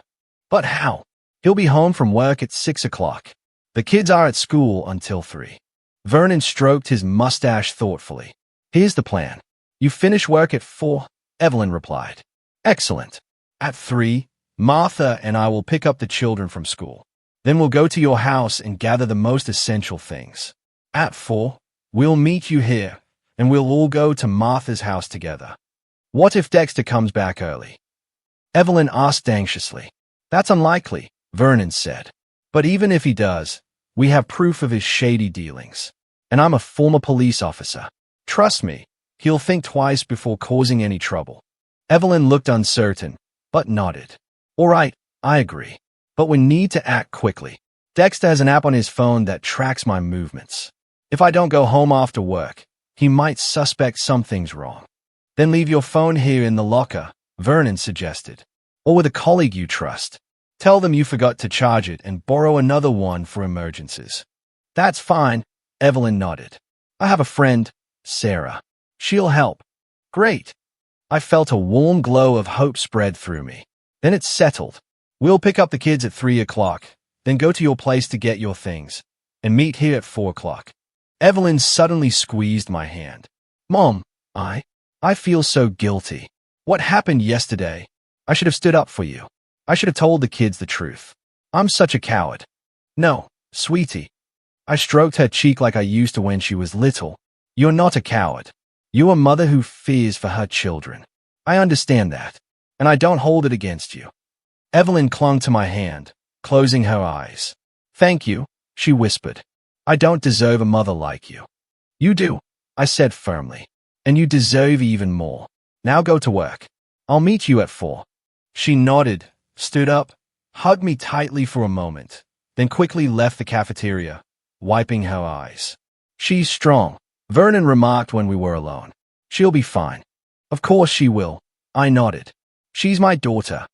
But how? He'll be home from work at 6 o'clock. The kids are at school until 3. Vernon stroked his mustache thoughtfully. Here's the plan. You finish work at 4, Evelyn replied. Excellent. At 3, Martha and I will pick up the children from school. Then we'll go to your house and gather the most essential things. At 4, We'll meet you here, and we'll all go to Martha's house together. What if Dexter comes back early? Evelyn asked anxiously. That's unlikely, Vernon said. But even if he does, we have proof of his shady dealings. And I'm a former police officer. Trust me, he'll think twice before causing any trouble. Evelyn looked uncertain, but nodded. All right, I agree. But we need to act quickly. Dexter has an app on his phone that tracks my movements. If I don't go home after work, he might suspect something's wrong. Then leave your phone here in the locker, Vernon suggested. Or with a colleague you trust. Tell them you forgot to charge it and borrow another one for emergencies. That's fine, Evelyn nodded. I have a friend, Sarah. She'll help. Great. I felt a warm glow of hope spread through me. Then it settled. We'll pick up the kids at 3 o'clock, then go to your place to get your things, and meet here at 4 o'clock. Evelyn suddenly squeezed my hand. Mom, I feel so guilty. What happened yesterday? I should have stood up for you. I should have told the kids the truth. I'm such a coward. No, sweetie. I stroked her cheek like I used to when she was little. You're not a coward. You're a mother who fears for her children. I understand that, and I don't hold it against you. Evelyn clung to my hand, closing her eyes. Thank you, she whispered. I don't deserve a mother like you. You do, I said firmly. And you deserve even more. Now go to work. I'll meet you at 4. She nodded, stood up, hugged me tightly for a moment, then quickly left the cafeteria, wiping her eyes. She's strong, Vernon remarked when we were alone. She'll be fine. Of course she will, I nodded. She's my daughter.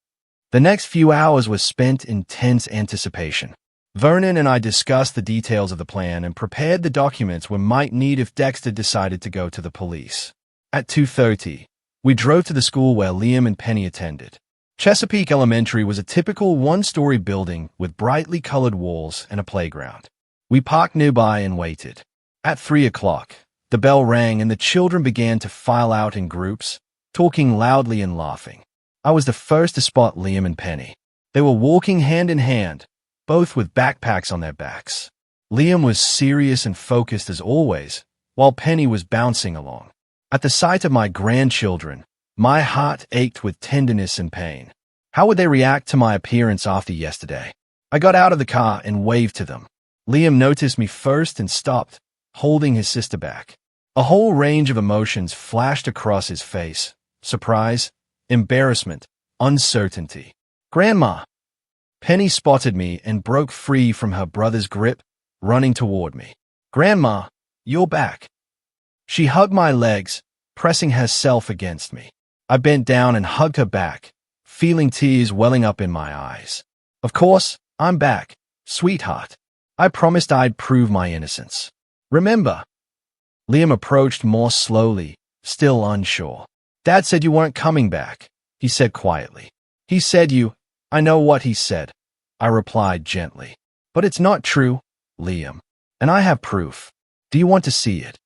The next few hours were spent in tense anticipation. Vernon and I discussed the details of the plan and prepared the documents we might need if Dexter decided to go to the police. At 2:30, we drove to the school where Liam and Penny attended. Chesapeake Elementary was a typical one-story building with brightly colored walls and a playground. We parked nearby and waited. At 3 o'clock, the bell rang and the children began to file out in groups, talking loudly and laughing. I was the first to spot Liam and Penny. They were walking hand in hand, both with backpacks on their backs. Liam was serious and focused as always, while Penny was bouncing along. At the sight of my grandchildren, my heart ached with tenderness and pain. How would they react to my appearance after yesterday? I got out of the car and waved to them. Liam noticed me first and stopped, holding his sister back. A whole range of emotions flashed across his face. Surprise, embarrassment, uncertainty. Grandma! Penny spotted me and broke free from her brother's grip, running toward me. Grandma, you're back. She hugged my legs, pressing herself against me. I bent down and hugged her back, feeling tears welling up in my eyes. Of course, I'm back, sweetheart. I promised I'd prove my innocence. Remember? Liam approached more slowly, still unsure. Dad said you weren't coming back, he said quietly. He said you. I know what he said, I replied gently. But it's not true, Liam. And I have proof. Do you want to see it?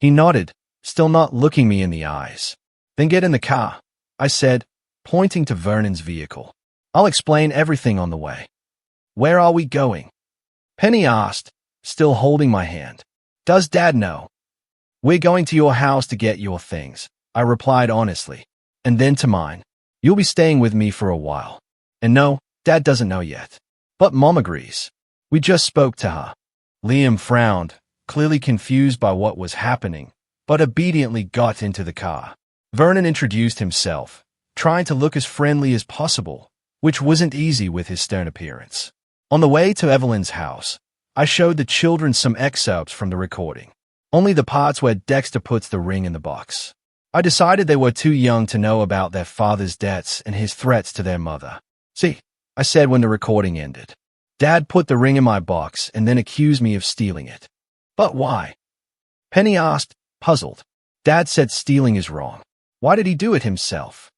He nodded, still not looking me in the eyes. Then get in the car, I said, pointing to Vernon's vehicle. I'll explain everything on the way. Where are we going? Penny asked, still holding my hand. Does Dad know? We're going to your house to get your things, I replied honestly. And then to mine. You'll be staying with me for a while. And no, Dad doesn't know yet. But Mom agrees. We just spoke to her. Liam frowned, clearly confused by what was happening, but obediently got into the car. Vernon introduced himself, trying to look as friendly as possible, which wasn't easy with his stern appearance. On the way to Evelyn's house, I showed the children some excerpts from the recording. Only the parts where Dexter puts the ring in the box. I decided they were too young to know about their father's debts and his threats to their mother. See, I said when the recording ended. Dad put the ring in my box and then accused me of stealing it. But why? Penny asked, puzzled. Dad said stealing is wrong. Why did he do it himself?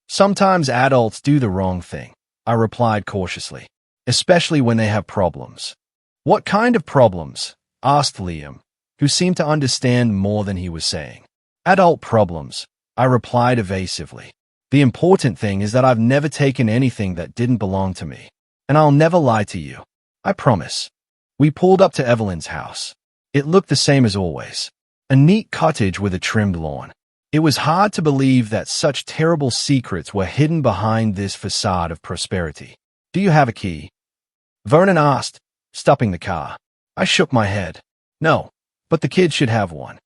Sometimes adults do the wrong thing, I replied cautiously, especially when they have problems. What kind of problems? Asked Liam, who seemed to understand more than he was saying. Adult problems, I replied evasively. The important thing is that I've never taken anything that didn't belong to me. And I'll never lie to you. I promise. We pulled up to Evelyn's house. It looked the same as always. A neat cottage with a trimmed lawn. It was hard to believe that such terrible secrets were hidden behind this facade of prosperity. "Do you have a key?" Vernon asked, stopping the car. I shook my head. "No, but the kids should have one."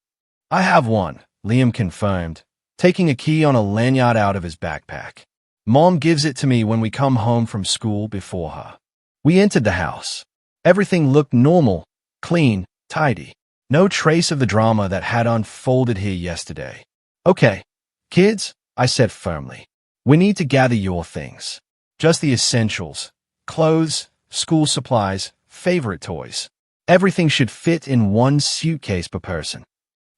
"I have one," Liam confirmed, taking a key on a lanyard out of his backpack. "Mom gives it to me when we come home from school before her." We entered the house. Everything looked normal, clean, tidy. No trace of the drama that had unfolded here yesterday. "Okay, kids," I said firmly. "We need to gather your things. Just the essentials. Clothes, school supplies, favorite toys. Everything should fit in one suitcase per person."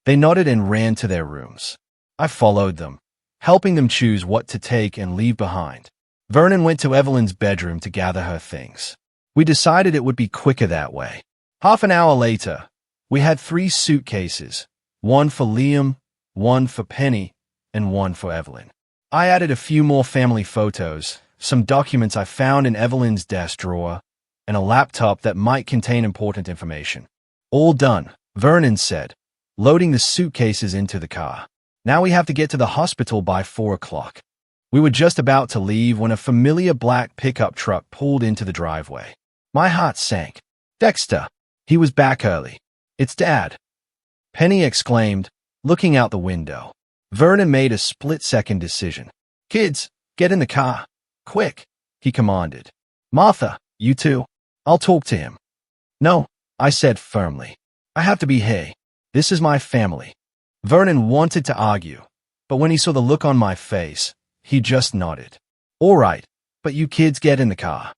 They nodded and ran to their rooms. I followed them, helping them choose what to take and leave behind. Vernon went to Evelyn's bedroom to gather her things. We decided it would be quicker that way. Half an hour later, we had 3 suitcases, one for Liam, one for Penny, and one for Evelyn. I added a few more family photos, some documents I found in Evelyn's desk drawer, and a laptop that might contain important information. "All done," Vernon said, loading the suitcases into the car. "Now we have to get to the hospital by 4 o'clock. We were just about to leave when a familiar black pickup truck pulled into the driveway. My heart sank. Dexter! He was back early. "It's Dad!" Penny exclaimed, looking out the window. Vernon made a split-second decision. "Kids, get in the car. Quick," he commanded. "Martha, you too. I'll talk to him." "No," I said firmly. "I have to be here. This is my family." Vernon wanted to argue, but when he saw the look on my face, he just nodded. "All right, but you kids get in the car."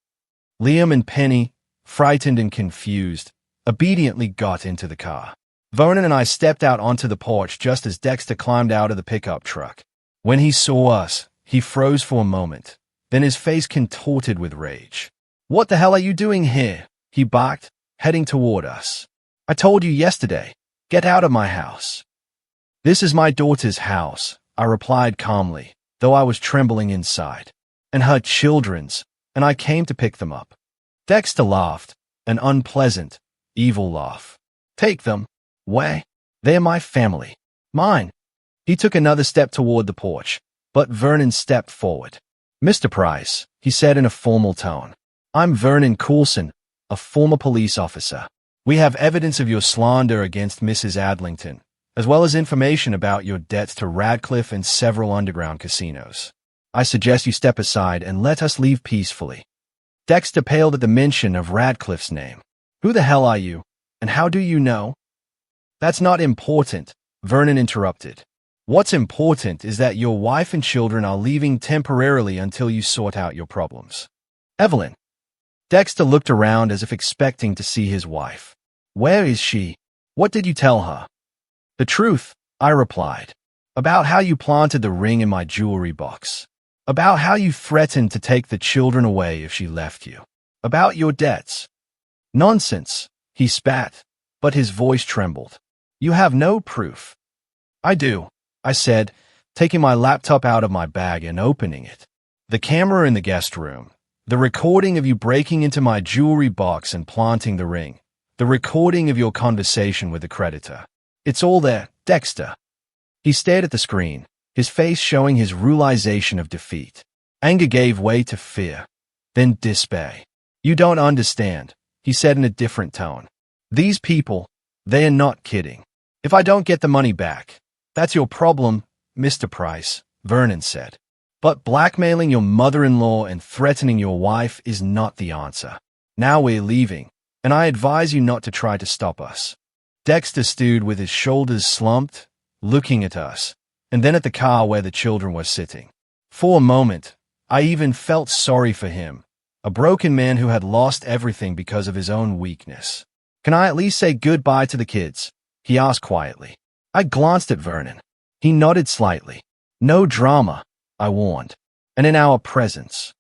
Liam and Penny, frightened and confused, obediently got into the car. Vernon and I stepped out onto the porch just as Dexter climbed out of the pickup truck. When he saw us, he froze for a moment, then his face contorted with rage. "What the hell are you doing here?" he barked, heading toward us. "I told you yesterday. Get out of my house." "This is my daughter's house," I replied calmly, though I was trembling inside. "And her children's, and I came to pick them up." Dexter laughed, an unpleasant, evil laugh. "Take them. Where? They're my family. Mine." He took another step toward the porch, but Vernon stepped forward. "Mr. Price," he said in a formal tone, "I'm Vernon Coulson, a former police officer. We have evidence of your slander against Mrs. Adlington, as well as information about your debts to Radcliffe and several underground casinos. I suggest you step aside and let us leave peacefully." Dexter paled at the mention of Radcliffe's name. "Who the hell are you, and how do you know?" "That's not important," Vernon interrupted. "What's important is that your wife and children are leaving temporarily until you sort out your problems." "Evelyn." Dexter looked around as if expecting to see his wife. "Where is she? What did you tell her?" "The truth," I replied. "About how you planted the ring in my jewelry box. About how you threatened to take the children away if she left you. About your debts." "Nonsense," he spat, but his voice trembled. "You have no proof." "I do," I said, taking my laptop out of my bag and opening it. "The camera in the guest room. The recording of you breaking into my jewelry box and planting the ring. The recording of your conversation with the creditor. It's all there, Dexter." He stared at the screen, his face showing his realization of defeat. Anger gave way to fear, then despair. "You don't understand," he said in a different tone. "These people, they are not kidding. If I don't get the money back, that's your problem, Mr. Price," Vernon said. "But blackmailing your mother-in-law and threatening your wife is not the answer. Now we're leaving, and I advise you not to try to stop us." Dexter stood with his shoulders slumped, looking at us, and then at the car where the children were sitting. For a moment, I even felt sorry for him, a broken man who had lost everything because of his own weakness. "Can I at least say goodbye to the kids?" he asked quietly. I glanced at Vernon. He nodded slightly. "No drama," I warned. "And in our presence."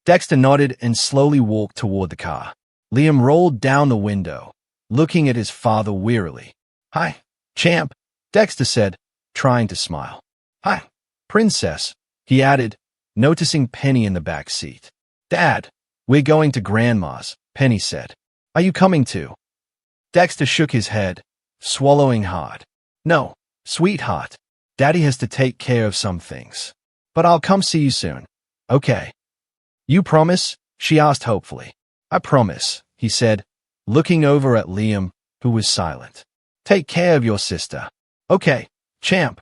Dexter nodded and slowly walked toward the car. Liam rolled down the window, looking at his father wearily. "Hi, champ," Dexter said, trying to smile. "Hi, princess," he added, noticing Penny in the back seat. "Dad, we're going to Grandma's," Penny said. "Are you coming too?" Dexter shook his head, swallowing hard. No, sweetheart. Daddy has to take care of some things. But I'll come see you soon. Okay. You promise? She asked hopefully. I promise, he said, looking over at Liam, who was silent. Take care of your sister. Okay, champ.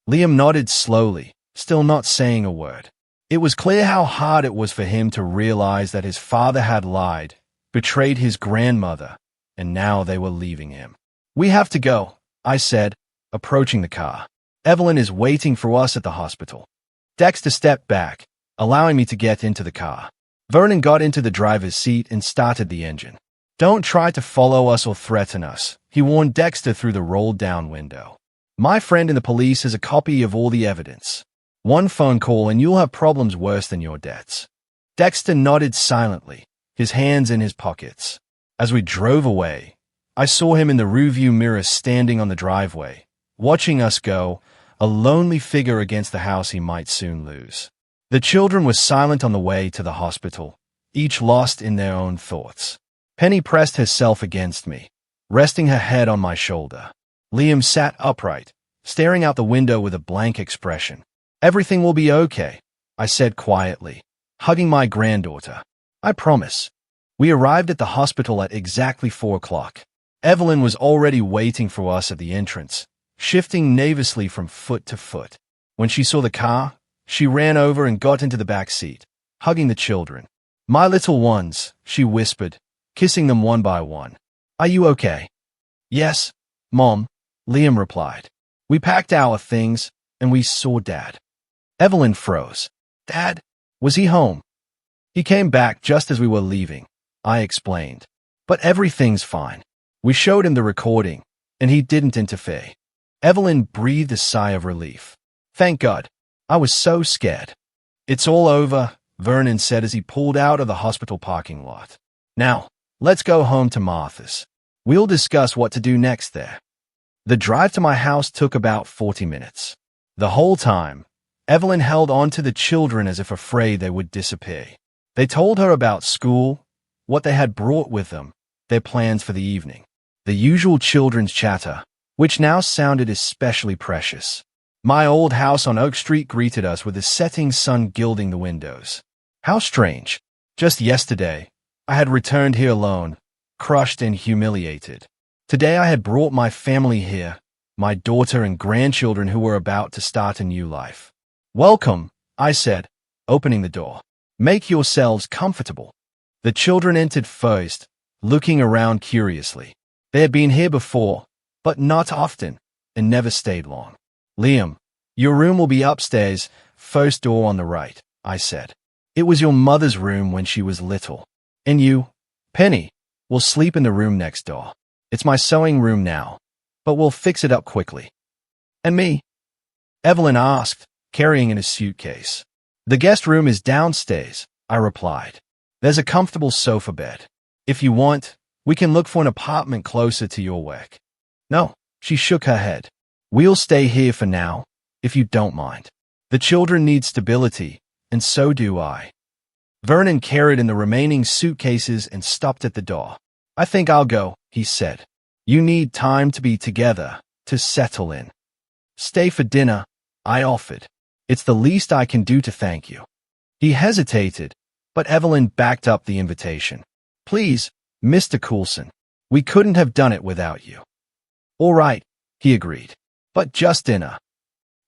Liam nodded slowly, still not saying a word. It was clear how hard it was for him to realize that his father had lied, betrayed his grandmother, and now they were leaving him. We have to go, I said, approaching the car. Evelyn is waiting for us at the hospital. Dexter stepped back, allowing me to get into the car. Vernon got into the driver's seat and started the engine. Don't try to follow us or threaten us, he warned Dexter through the rolled-down window. My friend in the police has a copy of all the evidence. One phone call and you'll have problems worse than your debts. Dexter nodded silently, his hands in his pockets. As we drove away, I saw him in the rearview mirror standing on the driveway, watching us go, a lonely figure against the house he might soon lose. The children were silent on the way to the hospital, each lost in their own thoughts. Penny pressed herself against me, resting her head on my shoulder. Liam sat upright, staring out the window with a blank expression. Everything will be okay, I said quietly, hugging my granddaughter. I promise. We arrived at the hospital at exactly 4 o'clock. Evelyn was already waiting for us at the entrance, shifting nervously from foot to foot. When she saw the car, she ran over and got into the back seat, hugging the children. My little ones, she whispered, kissing them one by one. Are you okay? Yes, Mom, Liam replied. We packed our things, and we saw Dad. Evelyn froze. Dad? Was he home? He came back just as we were leaving, I explained. But everything's fine. We showed him the recording, and he didn't interfere. Evelyn breathed a sigh of relief. Thank God. I was so scared. It's all over, Vernon said as he pulled out of the hospital parking lot. Now, let's go home to Martha's. We'll discuss what to do next there. The drive to my house took about 40 minutes. The whole time, Evelyn held on to the children as if afraid they would disappear. They told her about school, what they had brought with them, their plans for the evening. The usual children's chatter, which now sounded especially precious. My old house on Oak Street greeted us with the setting sun gilding the windows. How strange. Just yesterday, I had returned here alone, crushed and humiliated. Today I had brought my family here, my daughter and grandchildren who were about to start a new life. Welcome, I said, opening the door. Make yourselves comfortable. The children entered first, looking around curiously. They had been here before, but not often, and never stayed long. Liam, your room will be upstairs, first door on the right, I said. It was your mother's room when she was little. And you, Penny, will sleep in the room next door. It's my sewing room now, but we'll fix it up quickly. And me? Evelyn asked, carrying in a suitcase. The guest room is downstairs, I replied. There's a comfortable sofa bed. If you want, we can look for an apartment closer to your work. No, she shook her head. We'll stay here for now, if you don't mind. The children need stability, and so do I. Vernon carried in the remaining suitcases and stopped at the door. I think I'll go, he said. You need time to be together, to settle in. Stay for dinner, I offered. It's the least I can do to thank you. He hesitated, but Evelyn backed up the invitation. Please, Mr. Coulson, we couldn't have done it without you. All right, he agreed. But just dinner.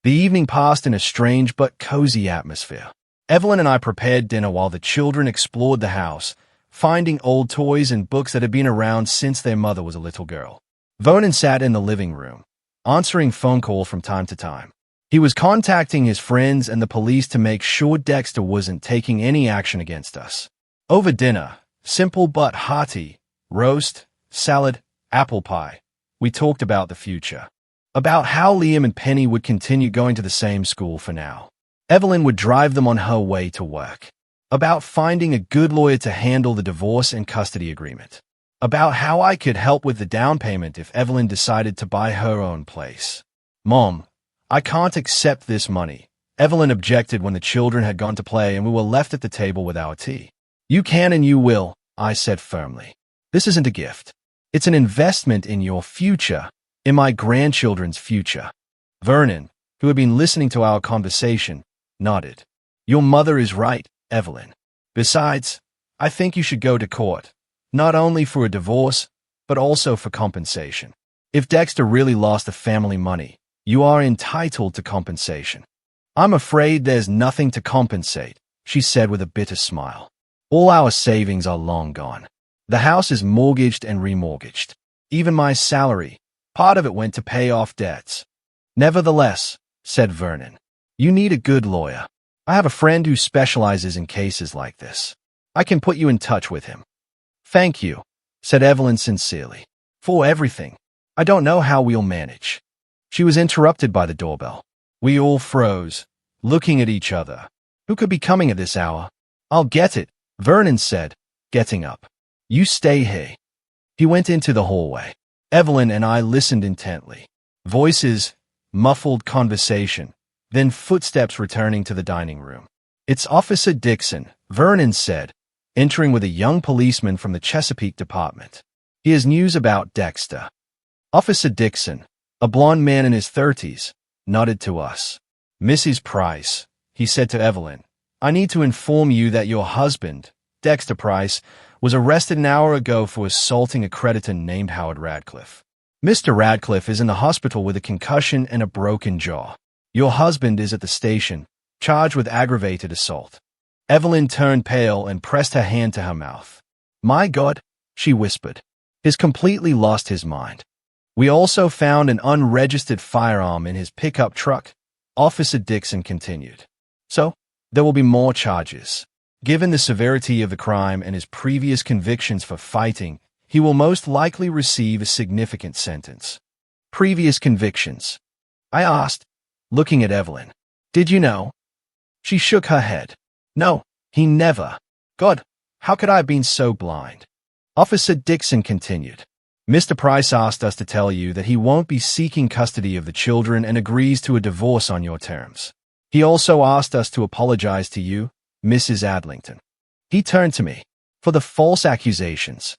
The evening passed in a strange but cozy atmosphere. Evelyn and I prepared dinner while the children explored the house, finding old toys and books that had been around since their mother was a little girl. Vernon sat in the living room, answering phone calls from time to time. He was contacting his friends and the police to make sure Dexter wasn't taking any action against us. Over dinner, simple but hearty, roast, salad, apple pie, we talked about the future. About how Liam and Penny would continue going to the same school for now. Evelyn would drive them on her way to work. About finding a good lawyer to handle the divorce and custody agreement. About how I could help with the down payment if Evelyn decided to buy her own place. Mom, I can't accept this money. Evelyn objected when the children had gone to play and we were left at the table with our tea. You can and you will, I said firmly. This isn't a gift. It's an investment in your future, in my grandchildren's future. Vernon, who had been listening to our conversation, nodded. Your mother is right, Evelyn. Besides, I think you should go to court, not only for a divorce, but also for compensation. If Dexter really lost the family money, you are entitled to compensation. I'm afraid there's nothing to compensate, she said with a bitter smile. All our savings are long gone. The house is mortgaged and remortgaged. Even my salary, part of it went to pay off debts. Nevertheless, said Vernon, you need a good lawyer. I have a friend who specializes in cases like this. I can put you in touch with him. Thank you, said Evelyn sincerely, for everything. I don't know how we'll manage. She was interrupted by the doorbell. We all froze, looking at each other. Who could be coming at this hour? I'll get it, Vernon said, getting up. You stay here. He went into the hallway. Evelyn and I listened intently. Voices, muffled conversation, then footsteps returning to the dining room. It's Officer Dixon, Vernon said, entering with a young policeman from the Chesapeake Department. He has news about Dexter. Officer Dixon, a blond man in his 30s, nodded to us. Mrs. Price, he said to Evelyn, I need to inform you that your husband, Dexter Price, was arrested an hour ago for assaulting a creditor named Howard Radcliffe. Mr. Radcliffe is in the hospital with a concussion and a broken jaw. Your husband is at the station, charged with aggravated assault. Evelyn turned pale and pressed her hand to her mouth. My God, she whispered. He's completely lost his mind. We also found an unregistered firearm in his pickup truck, Officer Dixon continued. So, there will be more charges. Given the severity of the crime and his previous convictions for fighting, he will most likely receive a significant sentence. Previous convictions? I asked, looking at Evelyn. Did you know? She shook her head. No, he never. God, how could I have been so blind? Officer Dixon continued. Mr. Price asked us to tell you that he won't be seeking custody of the children and agrees to a divorce on your terms. He also asked us to apologize to you, Mrs. Adlington. He turned to me. For the false accusations.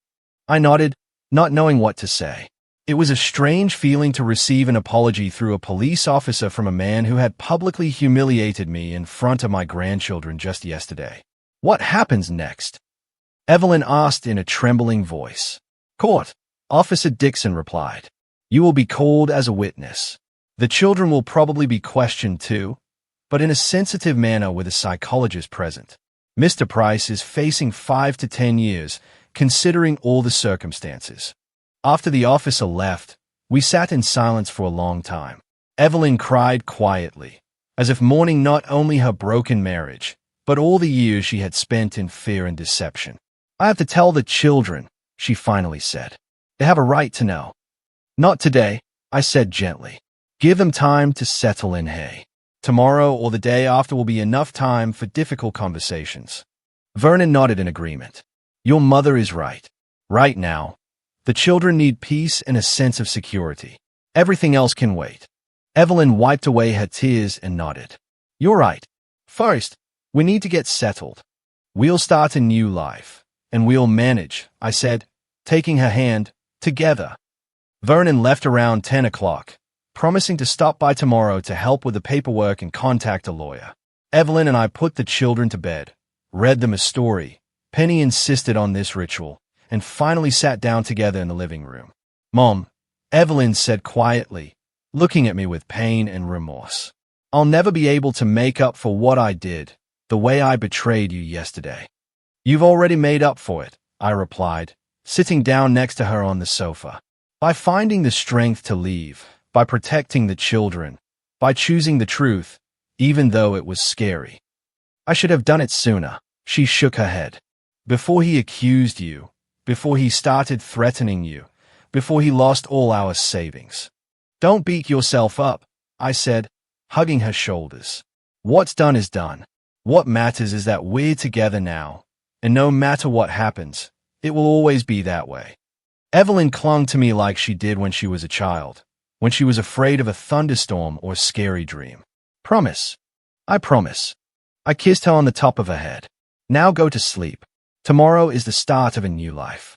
I nodded, not knowing what to say. It was a strange feeling to receive an apology through a police officer from a man who had publicly humiliated me in front of my grandchildren just yesterday. What happens next? Evelyn asked in a trembling voice. Court, Officer Dixon replied. You will be called as a witness. The children will probably be questioned too, but in a sensitive manner with a psychologist present. Mr. Price is facing 5 to 10 years, considering all the circumstances. After the officer left, we sat in silence for a long time. Evelyn cried quietly, as if mourning not only her broken marriage, but all the years she had spent in fear and deception. I have to tell the children, she finally said. They have a right to know. Not today, I said gently. Give them time to settle in hay. Tomorrow or the day after will be enough time for difficult conversations. Vernon nodded in agreement. Your mother is right. Right now, the children need peace and a sense of security. Everything else can wait. Evelyn wiped away her tears and nodded. You're right. First, we need to get settled. We'll start a new life, and we'll manage, I said, taking her hand, together. Vernon left around 10 o'clock, promising to stop by tomorrow to help with the paperwork and contact a lawyer. Evelyn and I put the children to bed, read them a story. Penny insisted on this ritual, and finally sat down together in the living room. Mom, Evelyn said quietly, looking at me with pain and remorse. I'll never be able to make up for what I did, the way I betrayed you yesterday. You've already made up for it, I replied, sitting down next to her on the sofa. By finding the strength to leave, by protecting the children, by choosing the truth, even though it was scary. I should have done it sooner. She shook her head. Before he accused you, before he started threatening you, before he lost all our savings. Don't beat yourself up, I said, hugging her shoulders. What's done is done. What matters is that we're together now, and no matter what happens, it will always be that way. Evelyn clung to me like she did when she was a child, when she was afraid of a thunderstorm or scary dream. Promise. I promise. I kissed her on the top of her head. Now go to sleep. Tomorrow is the start of a new life.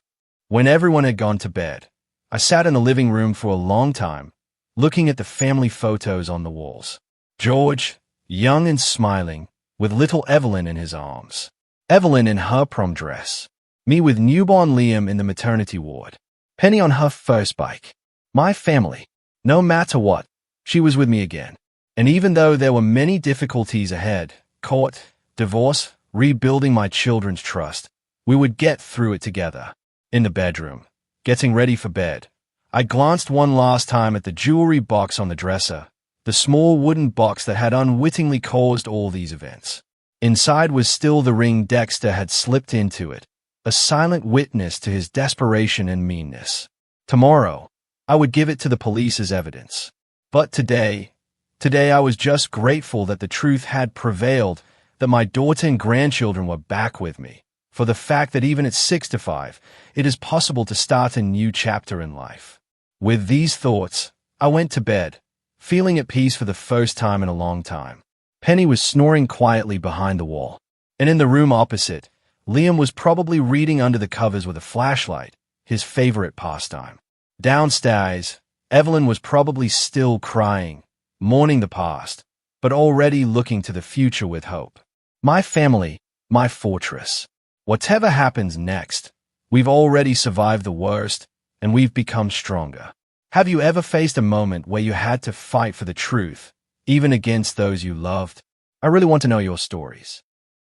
When everyone had gone to bed, I sat in the living room for a long time, looking at the family photos on the walls. George, young and smiling, with little Evelyn in his arms. Evelyn in her prom dress. Me with newborn Liam in the maternity ward. Penny on her first bike. My family. No matter what, she was with me again. And even though there were many difficulties ahead, court, divorce, rebuilding my children's trust, we would get through it together. In the bedroom, getting ready for bed, I glanced one last time at the jewelry box on the dresser, the small wooden box that had unwittingly caused all these events. Inside was still the ring Dexter had slipped into it, a silent witness to his desperation and meanness. Tomorrow, I would give it to the police as evidence. But today I was just grateful that the truth had prevailed, that my daughter and grandchildren were back with me, for the fact that even at 65, it is possible to start a new chapter in life. With these thoughts, I went to bed, feeling at peace for the first time in a long time. Penny was snoring quietly behind the wall, and in the room opposite, Liam was probably reading under the covers with a flashlight, his favorite pastime. Downstairs, Evelyn was probably still crying, mourning the past, but already looking to the future with hope. My family, my fortress. Whatever happens next, we've already survived the worst, and we've become stronger. Have you ever faced a moment where you had to fight for the truth, even against those you loved? I really want to know your stories.